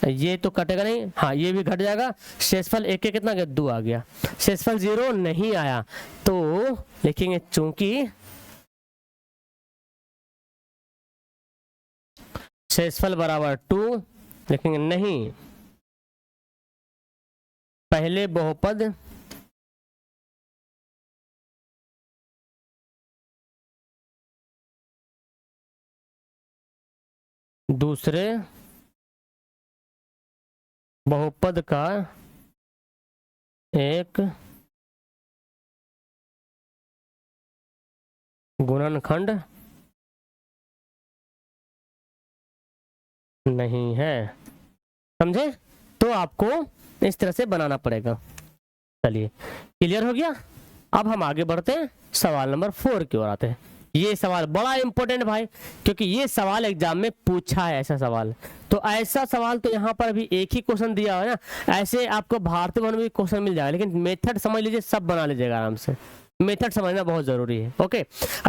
ये तो कटेगा नहीं, हाँ ये भी घट जाएगा। शेषफल एक के कितना गया, 2 आ गया। शेषफल 0 नहीं आया तो लिखेंगे चूंकि शेषफल बराबर 2, लिखेंगे नहीं पहले बहुपद दूसरे बहुपद का एक गुणनखंड नहीं है, समझे। तो आपको इस तरह से बनाना पड़ेगा। चलिए क्लियर हो गया। अब हम आगे बढ़ते हैं, सवाल नंबर 4 की ओर आते हैं। ये सवाल बड़ा इंपॉर्टेंट भाई, क्योंकि ये सवाल एग्जाम में पूछा है, ऐसा सवाल। तो ऐसा सवाल तो यहाँ पर अभी एक ही क्वेश्चन दिया है ना, ऐसे आपको भारतीय वन में भी क्वेश्चन मिल जाएगा, लेकिन मेथड समझ लीजिए, सब बना लीजिएगा आराम से, मेथड समझना बहुत जरूरी है। ओके,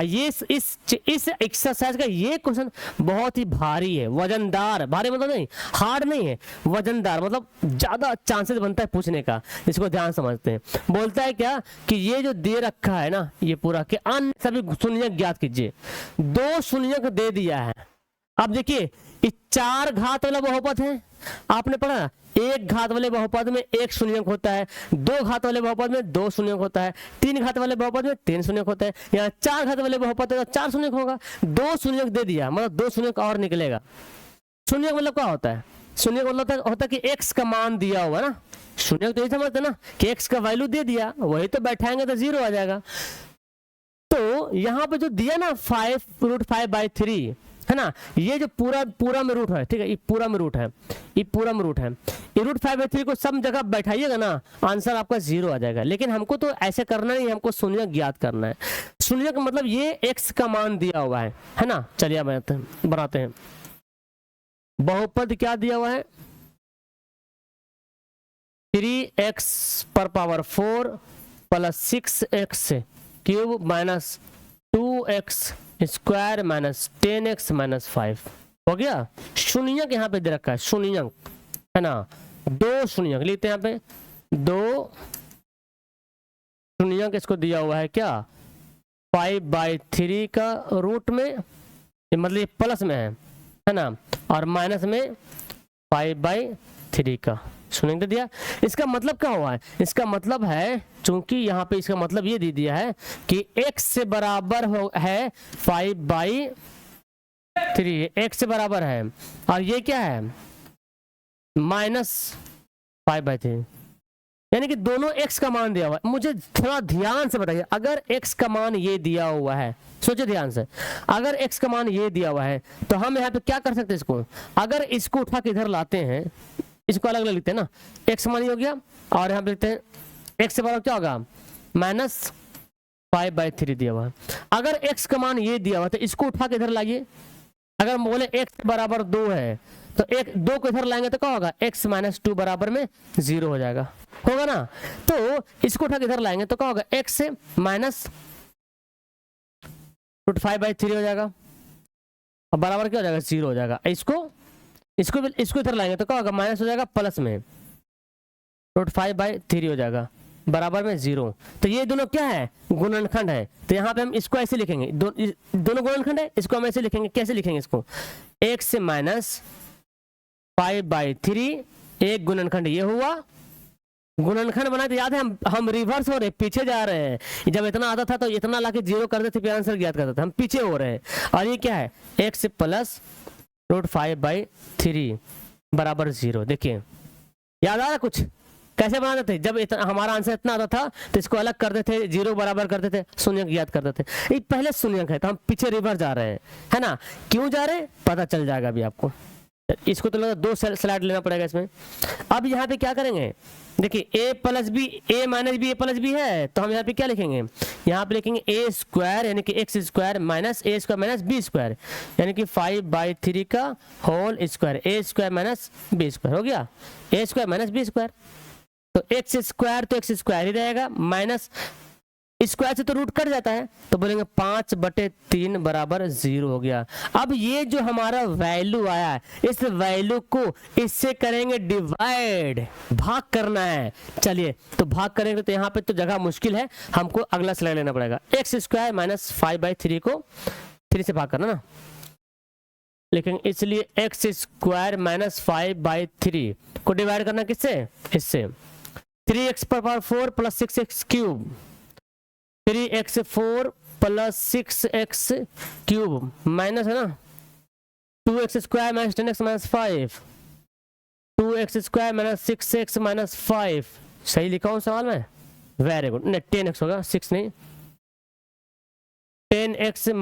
ये इस एक्सरसाइज का ये क्वेश्चन बहुत ही भारी है, वजनदार, भारी मतलब नहीं, हार्ड नहीं है, वजनदार, मतलब ज्यादा चांसेस बनता है पूछने का, इसको ध्यान समझते हैं। बोलता है क्या कि ये जो दे रखा है ना, ये पूरा के अन्य सभी शून्यक ज्ञात कीजिए। 2 शून्यक दे दिया है। अब देखिए 4 घात वाला बहुपद है, आपने पढ़ा 1 घात वाले बहुपद में 1 शून्यक होता है, 2 घात वाले बहुपद में 2 शून्यक होता है, 3 घात वाले बहुपद में 3 शून्यक होता है, यहाँ 4 घात वाले बहुपद है तो 4 शून्यक होगा। 2 शून्यक दे दिया, मतलब 2 शून्यक और निकलेगा। शून्यक मतलब क्या होता है, शून्य का मतलब होता कि एक्स का मान दिया हुआ ना, शून्य तो ये समझते ना कि एक्स का वैल्यू दे दिया, वही तो बैठाएंगे तो 0 आ जाएगा। तो यहाँ पे जो दिया ना 5√5/3 है ना, ये जो पूरा में रूट है, ठीक है, ये पूरा में रूट है, ये पूरा में रूट है, ये √5/3 को सब जगह बैठाइएगा ना, आंसर आपका 0 आ जाएगा। लेकिन हमको तो ऐसे करना नहीं, हमको शून्य ज्ञात करना है। शून्य का मतलब ये एक्स का मान दिया हुआ है ना। चलिए बनाते हैं। बहुपद क्या दिया हुआ है, 3x⁴ + 6x³ - 2x² - 10x - 5 हो गया। शून्यक यहाँ पे दे रखा है, शून्यक है ना, 2 शून्यक लिखते हैं यहाँ पे, 2 शून्यक इसको दिया हुआ है क्या, 5/3 का रूट में, मतलब ये प्लस में है ना, और माइनस में 5/3 का शून्यक दे दिया। इसका मतलब क्या हुआ है, इसका मतलब है, चूंकि यहाँ पे इसका मतलब ये दे दिया है कि x से बराबर है 5/3, x से बराबर है, और ये क्या है -5/3, यानी कि दोनों x का मान दिया हुआ है। मुझे थोड़ा ध्यान से बताइए, अगर x का मान ये दिया हुआ है, सोचिए ध्यान से, अगर x का मान ये दिया हुआ है तो हम यहाँ पे क्या कर सकते हैं, इसको अगर इसको उठा के इधर लाते हैं, इसको अलग अलग लिखते हैं ना, x मान हो गया, और यहाँ पे लिखते हैं x से बराबर क्या होगा, -5/3 दिया हुआ है। अगर x का मान ये दिया हुआ तो इसको उठा के इधर लाइए, अगर बोले x बराबर 2 है तो 2 को इधर लाएंगे तो क्या होगा, x - 2 बराबर में 0 हो जाएगा, होगा ना। तो इसको उठा के इधर लाएंगे तो क्या होगा, x से -√5/3 हो जाएगा, और बराबर क्या हो जाएगा, 0 हो जाएगा। इसको इधर लाएंगे तो क्या होगा, माइनस हो जाएगा, प्लस में √5/3 हो जाएगा, बराबर में 0। तो ये दोनों क्या है, गुणनखंड है। तो यहाँ पे हम इसको ऐसे लिखेंगे, दोनों गुणनखंड है, इसको हम ऐसे लिखेंगे, कैसे लिखेंगे इसको, x से -5/3 एक गुणनखंड ये हुआ, गुणनखंड बना तो याद है हम रिवर्स हो रहे, पीछे जा रहे हैं। जब इतना आता था तो इतना लाके 0 कर देते, फिर आंसर ज्ञात करते थे, हम पीछे हो रहे हैं। और ये क्या है, x + √5/3 बराबर 0। देखिए याद आ रहा कुछ, कैसे बनाते थे, जब हमारा आंसर इतना आता था तो इसको अलग कर देते थे, 0 बराबर कर देते, शून्यक ज्ञात कर देते। ये पहले शून्यक है तो हम पीछे रिवर्स जा रहे हैं, है ना, क्यों जा रहे हैं पता चल जाएगा अभी आपको। इसको तो लगा 2 स्लाइड लेना पड़ेगा इसमें। अब यहाँ पे क्या करेंगे, देखिए a - b a - b a + b है, तो हम यहाँ पे क्या लिखेंगे, यहाँ पे लिखेंगे a² यानी कि x² - a² - b², यानी कि 5/3 का होल स्क्वायर, a² - b² हो गया, a² - b²। तो x² तो x² ही रहेगा, माइनस स्क्वायर से तो रूट कट जाता है, तो बोलेंगे 5/3 बराबर 0 हो गया। अब ये जो हमारा वैल्यू आया, इस वैल्यू को इससे करेंगे डिवाइड, भाग करना है। चलिए तो भाग करेंगे, तो यहाँ पे तो जगह मुश्किल है, हमको अगला स्लाइड लेना पड़ेगा। x² - 5/3 को 3 से भाग करना ना, लेकिन इसलिए x² - 5/3 को डिवाइड करना किससे, इससे, 3x⁴ + 6x³ 3x4 + 6x³ minus है ना, 2x² - 10x - 5 2x² - 6x - 5 सही लिखा हूँ सवाल में, वेरी गुड। नहीं 10x होगा, 6 नहीं, 10x -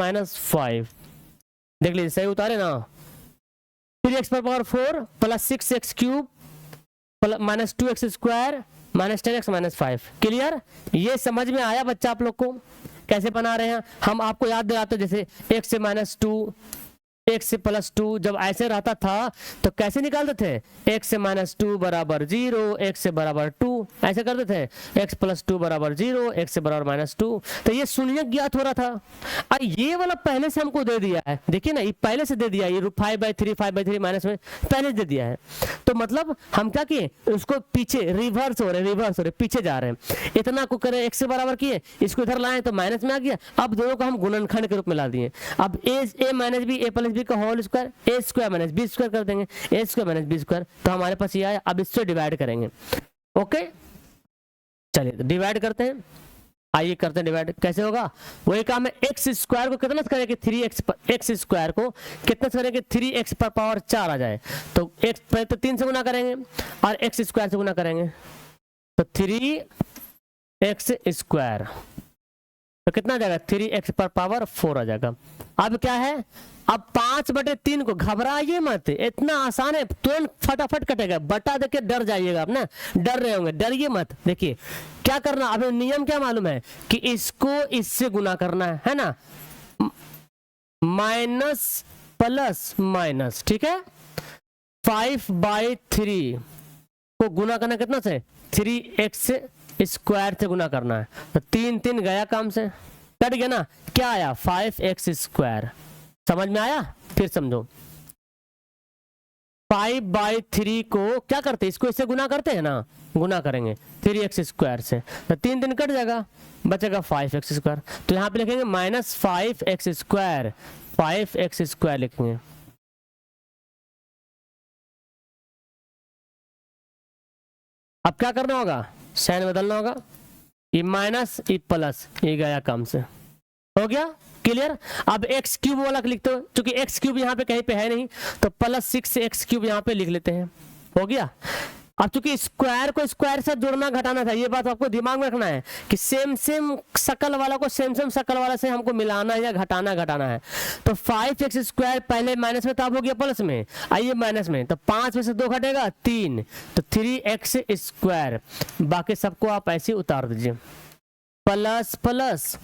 5 देख लीजिए सही उतारे ना। 3x⁴ + 6x³ - 2x² - 10x - 5 clear. ये समझ में आया बच्चा आप लोग को कैसे बना रहे हैं। हम आपको याद दिलाते, जैसे x से -2 x से +2 जब ऐसे रहता था तो कैसे निकालते थे, x से -2 बराबर 0, x से बराबर 2 ऐसे करते थे, x + 2 बराबर 0, x से बराबर -2। तो ये शून्यक ज्ञात हो रहा था। और ये वाला पहले से हमको दे दिया है, देखिए ना, ये पहले से दे दिया, ये 5/3 माइनस में पहले दे दिया है। तो मतलब हम क्या किए, उसको पीछे रिवर्स हो रहे, पीछे जा रहे हैं। इतना को करें x से बराबर किए, इसको इधर लाए तो माइनस में आ गया। अब दोनों को हम गुणनखंड के रूप में ला दिए। अब a - b a + b का होल स्क्वायर, a² - b² कर देंगे, a² - b², तो हमारे पास ये आया। अब इससे डिवाइड करेंगे, ओके। चलिए डिवाइड करते हैं। आइए करते हैं डिवाइड, कैसे होगा? वही काम है, एक्स स्क्वायर को कितना से करेंगे 3x, एक्स स्क्वायर को कितना से करेंगे 3x पर पावर 4 आ जाए, तो x पहले तो 3 से गुना करेंगे और एक्स स्क्वायर से गुना करेंगे, तो 3x स्क्वायर, तो कितना आ जाएगा 3x पर पावर 4 आ जाएगा। अब क्या है, अब 5/3 को, घबराइए मत, इतना आसान है, तुरंत फटाफट कटेगा, बटा देके डर जाइएगा, आप ना डर रहे होंगे, डरिए मत। देखिए क्या करना, अभी नियम क्या मालूम है कि इसको इससे गुना करना है ना, माइनस प्लस माइनस, ठीक है। 5/3 को गुना करना कितना से, 3x स्क्वायर से गुना करना है, तो 3 गया काम से, कट गया ना, क्या आया 5x स्क्वायर। समझ में आया? फिर समझो, 5/3 को क्या करते हैं, इसको इससे गुना करते हैं ना, गुना करेंगे 3x स्क्वायर से, तो 3 कट जाएगा, बचेगा 5x स्क्वायर, तो यहाँ पे लिखेंगे minus 5x square, 5x square लिखेंगे। अब क्या करना होगा, साइन बदलना होगा, ये माइनस ये प्लस, ये गया काम से, हो गया क्लियर। अब एक्स क्यूब वाला लिखते हो, क्योंकि एक्स क्यूब यहाँ पे कहीं पे है नहीं, तो +6x³ यहाँ पे लिख लेते हैं, हो गया। अब चूंकि स्क्वायर को स्क्वायर से जोड़ना घटाना था, ये बात आपको दिमाग में रखना है कि सेम शक्ल वाला को सेम शक्ल वाला से हमको मिलाना है या घटाना है। तो 5x स्क्वायर पहले माइनस में, तो अब हो गया प्लस में, आइए माइनस में, तो 5 में से 2 घटेगा 3, तो 3x स्क्वायर, बाकी सबको आप ऐसे उतार दीजिए, प्लस प्लस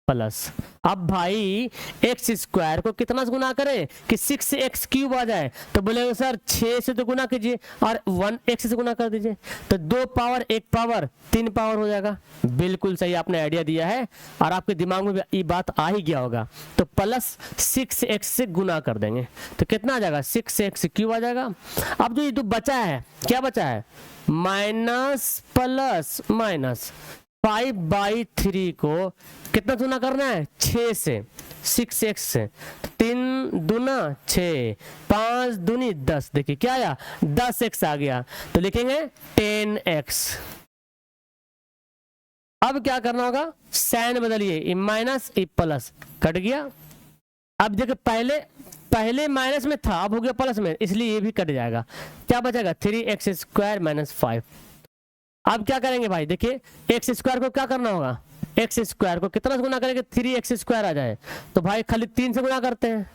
प्लस। अब भाई एक्स स्क्वायर को कितना से गुना करें कि 6x³ आ जाए, तो बोलेंगे सर 6 से तो गुना कीजिए और 1x से गुना कर दीजिए, तो 2 पावर 1 पावर 3 पावर हो जाएगा। बिल्कुल सही आपने आइडिया दिया है और आपके दिमाग में भी ये बात आ ही गया होगा। तो प्लस 6x से गुना कर देंगे, तो कितना आ जाएगा 6x³ आ जाएगा। अब जो ये तो बचा है, क्या बचा है, माइनस प्लस माइनस, 5/3 को कितना गुना करना है 6 से, 6x से, 3 दूना 6, 5 दूनी 10, देखिए क्या आया 10x आ गया, तो लिखेंगे 10x। अब क्या करना होगा, साइन बदलिए, ये माइनस ये प्लस, कट गया। अब देखिए पहले माइनस में था, अब हो गया प्लस में, इसलिए ये भी कट जाएगा, क्या बचेगा 3x² - 5। अब क्या करेंगे भाई, देखिए एक्स स्क्वायर को क्या करना होगा, एक्स स्क्वायर को कितना से गुना करेंगे 3x² आ जाए, तो भाई खाली 3 से गुना करते हैं,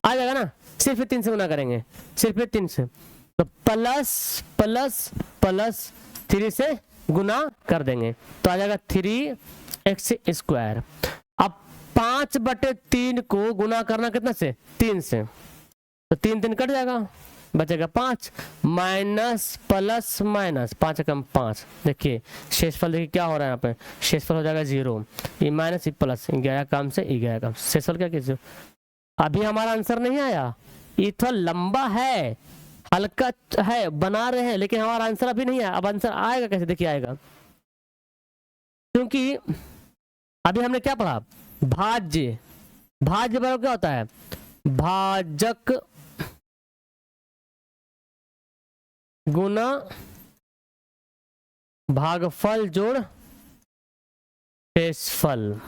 आ जाएगा ना, सिर्फ 3 से गुना करेंगे, सिर्फ 3 से, तो प्लस प्लस प्लस 3 से गुना कर देंगे, तो आ जाएगा 3x²। अब 5/3 को गुना करना कितना से 3 से, तो 3 कट जाएगा, बचेगा 5, माइनस प्लस माइनस, 5 कम 5, देखिए शेषफल देखिए क्या हो रहा है यहाँ पे, शेषफल हो जाएगा 0, ये माइनस ये प्लस, गया काम से ये गया काम, शेषफल क्या कीजिए। अभी हमारा आंसर नहीं आया, ये थोड़ा लंबा है, हल्का है, बना रहे हैं, लेकिन हमारा आंसर अभी नहीं आया। अब आंसर आएगा कैसे, देखिए आएगा, क्योंकि अभी हमने क्या पढ़ा, भाज्य बराबर क्या होता है, भाजक गुना भागफल जोड़ शेषफल,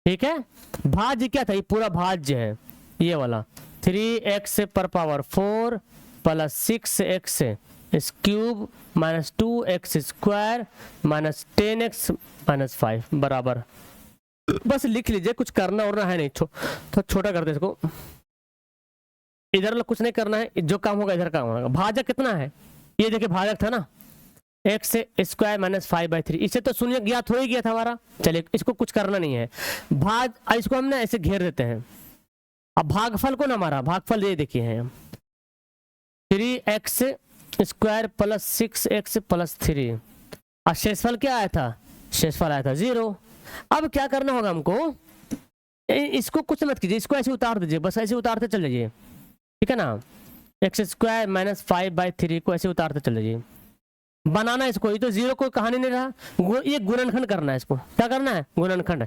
ठीक है। भाज्य क्या था, ये पूरा भाज्य है, ये वाला 3x पर power 4 plus 6x³ -2x² -10x - 5 बराबर, बस लिख लीजिए, कुछ करना और है नहीं, तो छोटा कर दे इसको, इधर कुछ नहीं करना है, जो काम होगा इधर काम होगा। भाजक कितना है, ये देखिए भाजक था ना x² - 5/3, इसे तो शून्य ज्ञात हो ही गया था हमारा, चलिए इसको कुछ करना नहीं है, इसको हम ना ऐसे घेर देते हैं। अब भागफल को ना हमारा भागफल ये देखिए है 3x² + 6x + 3, और शेषफल क्या आया था, शेषफल आया था 0। अब क्या करना होगा हमको, इसको कुछ मत कीजिए, इसको ऐसे उतार दीजिए, बस ऐसे उतारते चल जाइए, ठीक है ना, x² - 5/3 को ऐसे उतारते चल जाइए, बनाना इसको, ये तो 0 कोई कहानी नहीं रहा, ये गुणनखंड करना है, इसको क्या करना है गुणनखंड,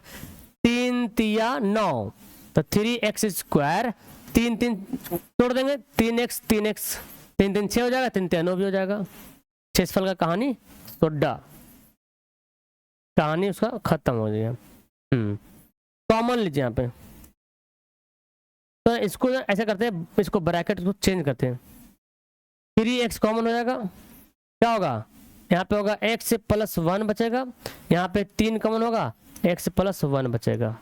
3 तिया 9, तो 3x², 3 तोड़ देंगे, 3x 3 6 हो जाएगा, 3 9 भी हो जाएगा, शेषफल का कहानी सोडा। कहानी उसका खत्म हो गया। कॉमन लीजिए यहाँ पे, तो इसको ऐसे करते हैं, इसको ब्रैकेट को चेंज करते हैं, 3x कॉमन हो जाएगा, क्या होगा यहाँ पे होगा x प्लस 1 बचेगा, यहाँ पे 3 कॉमन होगा, x प्लस 1 बचेगा,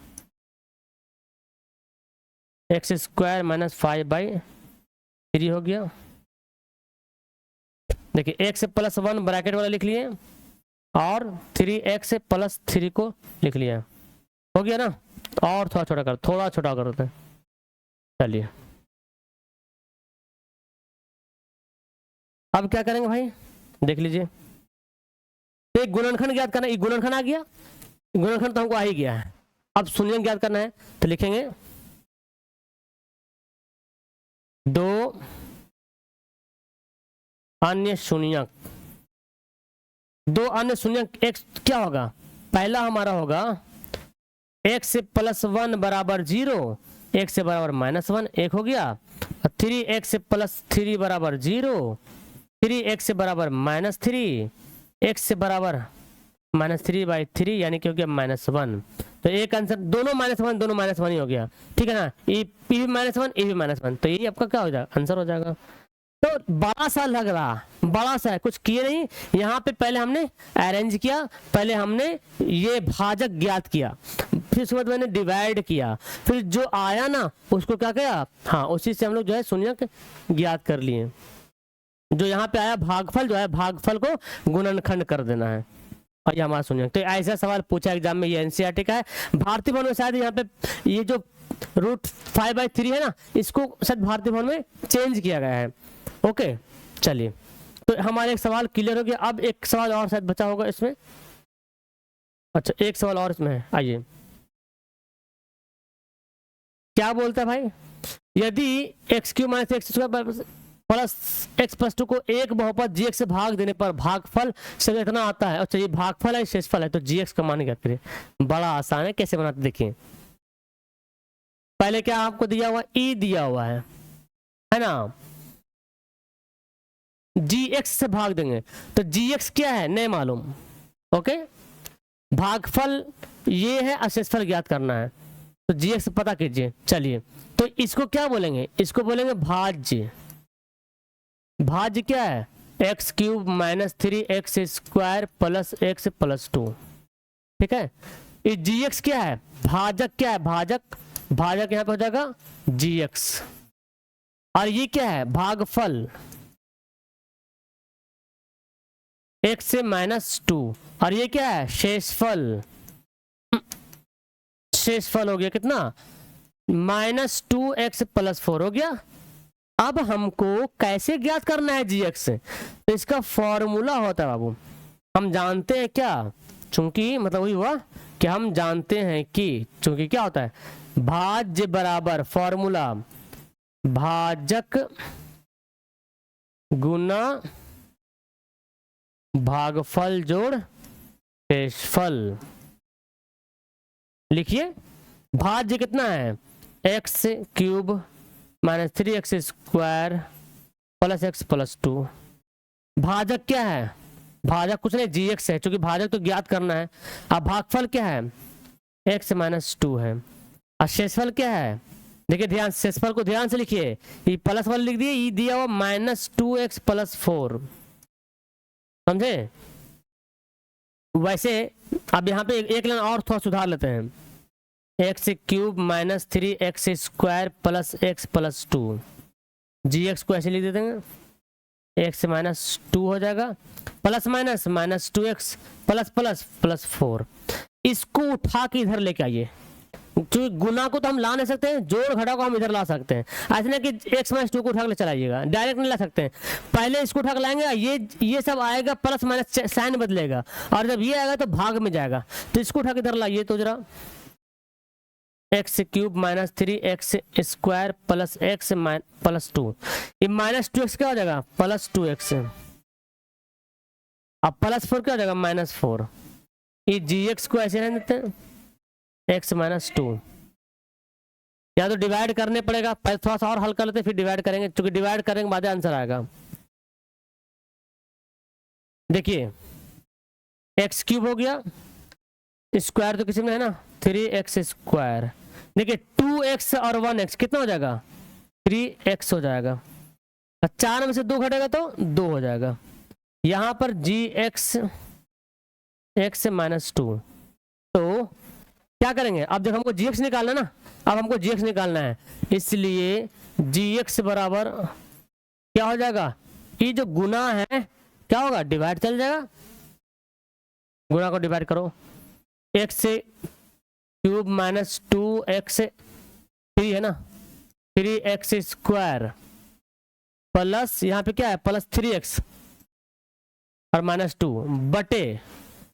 एक्स स्क्वायर माइनस 5/3 हो गया। देखिए x प्लस 1 ब्रैकेट वाला लिख लिए और 3x प्लस 3 को लिख लिया, हो गया ना। और थोड़ा छोटा कर देते हैं, चलिए अब क्या करेंगे भाई, देख लीजिए, एक गुणनखंड ज्ञात करना, एक गुणनखंड आ गया, गुणनखंड तो हमको आ ही गया है, अब शून्यक ज्ञात करना है, तो लिखेंगे 2 अन्य शून्यक, 2 अन्य शून्यक, एक क्या होगा, पहला हमारा होगा x प्लस 1 बराबर 0, x बराबर -1 1 हो गया, और 3x प्लस 3 बराबर 0, 3x बराबर -3, x बराबर -3/3 यानी कि हो गया -1। तो एक आंसर, दोनों -1 दोनों -1 ही हो गया, ठीक है ना, ये भी -1 ये भी -1, तो ये आपका क्या हो जाएगा, आंसर हो जाएगा। तो बड़ा सा लग रहा, बड़ा सा है, कुछ किए नहीं, यहाँ पे पहले हमने अरेंज किया, पहले हमने ये भाजक ज्ञात किया, फिर उसके बाद मैंने डिवाइड किया, फिर जो आया ना उसको क्या किया, हाँ उसी से हम लोग जो है शून्यक ज्ञात कर लिए, जो यहाँ पे आया भागफल, जो है भागफल को गुणनखंड कर देना है, और ये हमारा शून्यक। तो ऐसा सवाल पूछा एग्जाम में, ये एनसीईआरटी का है, भारतीय भवन में शायद यहाँ पे ये जो √5/3 है ना, इसको शायद भारतीय भवन में चेंज किया गया है। ओके चलिए, तो हमारे एक सवाल क्लियर हो गया, अब एक सवाल और शायद बचा होगा इसमें, अच्छा एक सवाल और इसमें है, आइए क्या बोलता है भाई, यदि x³ - x² प्लस x + 2 को एक बहुपद gx से भाग देने पर भागफल से इतना आता है, अच्छा ये भागफल है शेषफल है, तो gx का मान ज्ञात करिए, बड़ा आसान है, कैसे बनाते देखिए, पहले क्या आपको दिया हुआ e दिया हुआ है ना, gx से भाग देंगे, तो gx क्या है नहीं मालूम, ओके, भागफल ये है, अशेषफल ज्ञात करना है, तो gx पता कीजिए। चलिए तो इसको क्या बोलेंगे, इसको बोलेंगे भाज्य, भाज्य क्या है x³ - 3x² प्लस x + 2, ठीक है, ये gx क्या है, भाजक क्या है, भाजक, भाजक यहाँ पे हो जाएगा gx, और ये क्या है भागफल x - 2, और ये क्या है शेषफल, शेषफल हो गया कितना -2x + 4 हो गया। अब हमको कैसे ज्ञात करना है gx, तो इसका फॉर्मूला होता है बाबू, हम जानते हैं क्या, चूंकि मतलब वही हुआ कि हम जानते हैं कि, चूंकि क्या होता है भाज्य बराबर फॉर्मूला भाजक गुना भागफल जोड़ शेषफल, लिखिए भाज्य कितना है x³ - 3x² प्लस x + 2, भाजक क्या है, भाजक कुछ नहीं gx है, क्योंकि भाजक तो ज्ञात करना है, अब भागफल क्या है x - 2 है, और शेषफल क्या है, देखिए ध्यान, शेषफल को ध्यान से लिखिए, ये प्लस वाला लिख दिए, ये दिया हुआ -2x + 4, समझे। वैसे अब यहाँ पे एक लाइन और थोड़ा सुधार लेते हैं, x³ - 3x² plus x + 2, gx को ऐसे लिख देते हैं, x - 2 हो जाएगा, plus minus -2x plus plus plus 4, इसको उठा के इधर लेके आइए, क्योंकि गुना को तो हम ला नहीं सकते हैं, जोड़ घटा को हम इधर ला सकते हैं, ऐसे ना कि x - 2 को उठा के चलाइएगा, डायरेक्ट नहीं ला सकते हैं, पहले इसको उठा के लाएंगे, ये सब आएगा प्लस माइनस साइन बदलेगा, और जब ये आएगा तो भाग में जाएगा, तो इसको उठा के इधर लाइए, तो जरा x³ - 3x² प्लस x + 2, ये -2x क्या हो जाएगा +2x, अब +4 क्या हो जाएगा -4, ये gx को ऐसे रहने देते हैं x - 2, या तो डिवाइड करने पड़ेगा, पहले थोड़ा सा और हल कर लेते फिर डिवाइड करेंगे, क्योंकि डिवाइड करेंगे बाद आंसर आएगा। देखिए x³ हो गया स्क्वायर तो किसी में है ना, 3x स्क्वायर। देखिए 2x और 1x कितना हो जाएगा, 3x हो जाएगा। 4 में से 2 घटेगा तो 2 हो जाएगा। यहाँ पर gx x माइनस 2, तो क्या करेंगे, अब देखो हमको gx निकालना ना, अब हमको gx निकालना है, इसलिए gx बराबर क्या हो जाएगा, ये जो गुना है क्या होगा, डिवाइड चल जाएगा, गुना को डिवाइड करो, x से क्यूब माइनस 2x 3 है ना, 3x स्क्वायर प्लस यहाँ पे क्या है प्लस 3x और माइनस 2 बटे,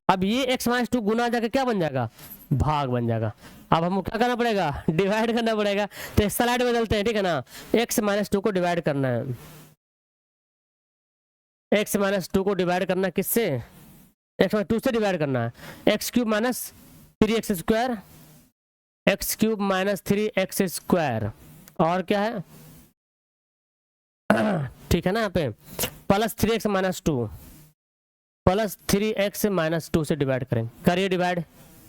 अब ये x माइनस 2 गुना जाकर क्या बन जाएगा, भाग बन जाएगा। अब हमको क्या करना पड़ेगा, डिवाइड करना पड़ेगा। तो स्लाइड बदलते हैं, ठीक है ना, x माइनस 2 को डिवाइड करना है, x माइनस 2 को डिवाइड करना है किससे, x माइनस 2 से डिवाइड करना है, x cube minus 3x square, x cube minus 3x square, और क्या है ठीक है ना, यहाँ पे plus 3x minus 2, plus 3x minus 2 से डिवाइड करें, करिए डिवाइड,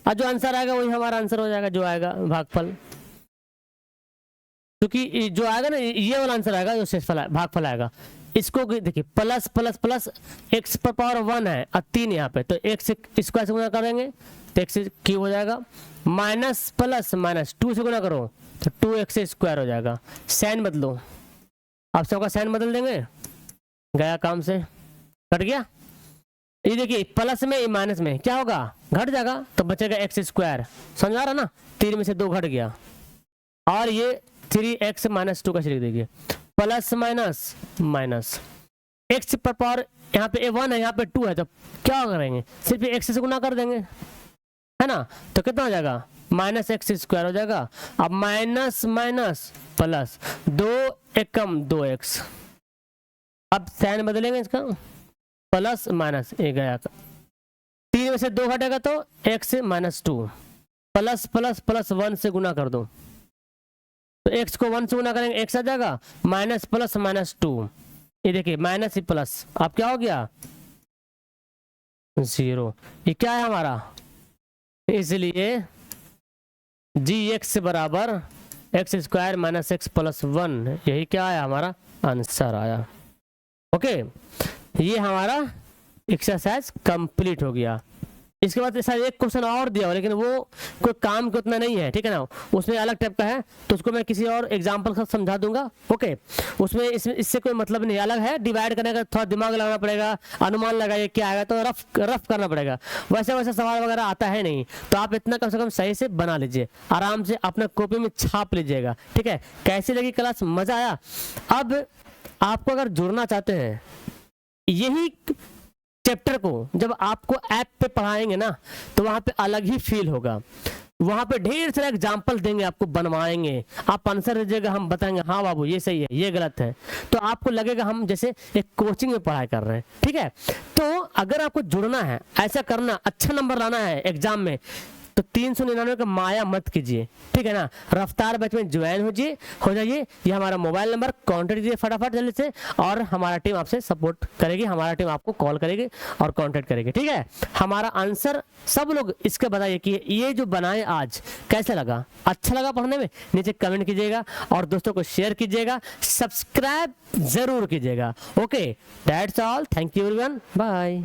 और जो आंसर आएगा वही हमारा आंसर हो जाएगा, जो आएगा भागफल, क्योंकि जो आएगा ना ये वाला आंसर आएगा, जो शेषफल भागफल आएगा। इसको देखिए प्लस प्लस प्लस x पर पावर 1 है और 3 यहाँ पे, तो x स्क्वायर से गुना करेंगे तो x क्यूब हो जाएगा, माइनस प्लस माइनस 2 से गुना करो तो 2x स्क्वायर हो जाएगा। साइन बदलो, आप सबका साइन बदल देंगे, गया काम से, कट गया। ये देखिए प्लस में माइनस में क्या होगा, घट जाएगा, तो बचेगा x स्क्वायर, समझ आ रहा ना, 3 में से 2 घट गया, और ये 3x माइनस 2 का लिख दीजिए, प्लस माइनस माइनस x पर पावर यहाँ पे 1 है, यहाँ पे 2 है, तो क्या करेंगे, सिर्फ x से गुना कर देंगे, है ना, तो कितना हो जाएगा, माइनस x स्क्वायर हो जाएगा। अब माइनस माइनस प्लस 2 एकम 2x, अब साइन बदलेंगे इसका, प्लस माइनस एक गया, 3 में से 2 घटेगा तो x minus 2, plus plus plus 1 से गुना कर दो, तो x को 1 से गुना करेंगे x आ जाएगा, माइनस प्लस माइनस 2, ये देखिए माइनस ही प्लस, अब क्या हो गया 0, ये क्या है हमारा, इसलिए gx बराबर x square minus x plus 1, यही क्या आया हमारा आंसर आया। ओके, ये हमारा एक्सरसाइज कंप्लीट हो गया। इसके बाद शायद एक क्वेश्चन और दिया हो, लेकिन वो कोई काम के उतना नहीं है, ठीक है ना, उसमें अलग टाइप का है, तो उसको मैं किसी और एग्जांपल का समझा दूंगा। ओके, उसमें इससे कोई मतलब नहीं, अलग है, डिवाइड करने का थोड़ा दिमाग लगाना पड़ेगा, अनुमान लगाइए क्या आएगा, तो रफ करना पड़ेगा, वैसे वैसे सवाल वगैरह आता है नहीं, तो आप इतना कम से कम सही से बना लीजिए, आराम से अपने कॉपी में छाप लीजिएगा, ठीक है। कैसी लगी क्लास, मजा आया। अब आपको अगर जुड़ना चाहते हैं यही चैप्टर को जब आपको ऐप पे पढ़ाएंगे ना, तो वहां पे अलग ही फील होगा, वहां पे ढेर सारे एग्जाम्पल देंगे, आपको बनवाएंगे, आप आंसर दीजिएगा, हम बताएंगे हाँ बाबू ये सही है ये गलत है, तो आपको लगेगा हम जैसे एक कोचिंग में पढ़ाई कर रहे हैं, ठीक है। तो अगर आपको जुड़ना है, ऐसा करना, अच्छा नंबर लाना है एग्जाम में, तो 399 का माया मत कीजिए, ठीक है ना, रफ्तार बैच में ज्वाइन हो जाइए, ये हमारा मोबाइल नंबर, कांटेक्ट कीजिए फटाफट जल्दी से, और हमारा टीम आपसे सपोर्ट करेगी, हमारा टीम आपको कॉल करेगी और कांटेक्ट करेगी, ठीक है। हमारा आंसर सब लोग इसके बताइए कि ये जो बनाए आज कैसा लगा, अच्छा लगा पढ़ने में, नीचे कमेंट कीजिएगा और दोस्तों को शेयर कीजिएगा, सब्सक्राइब जरूर कीजिएगा। Okay, that's all, thank you everyone, bye.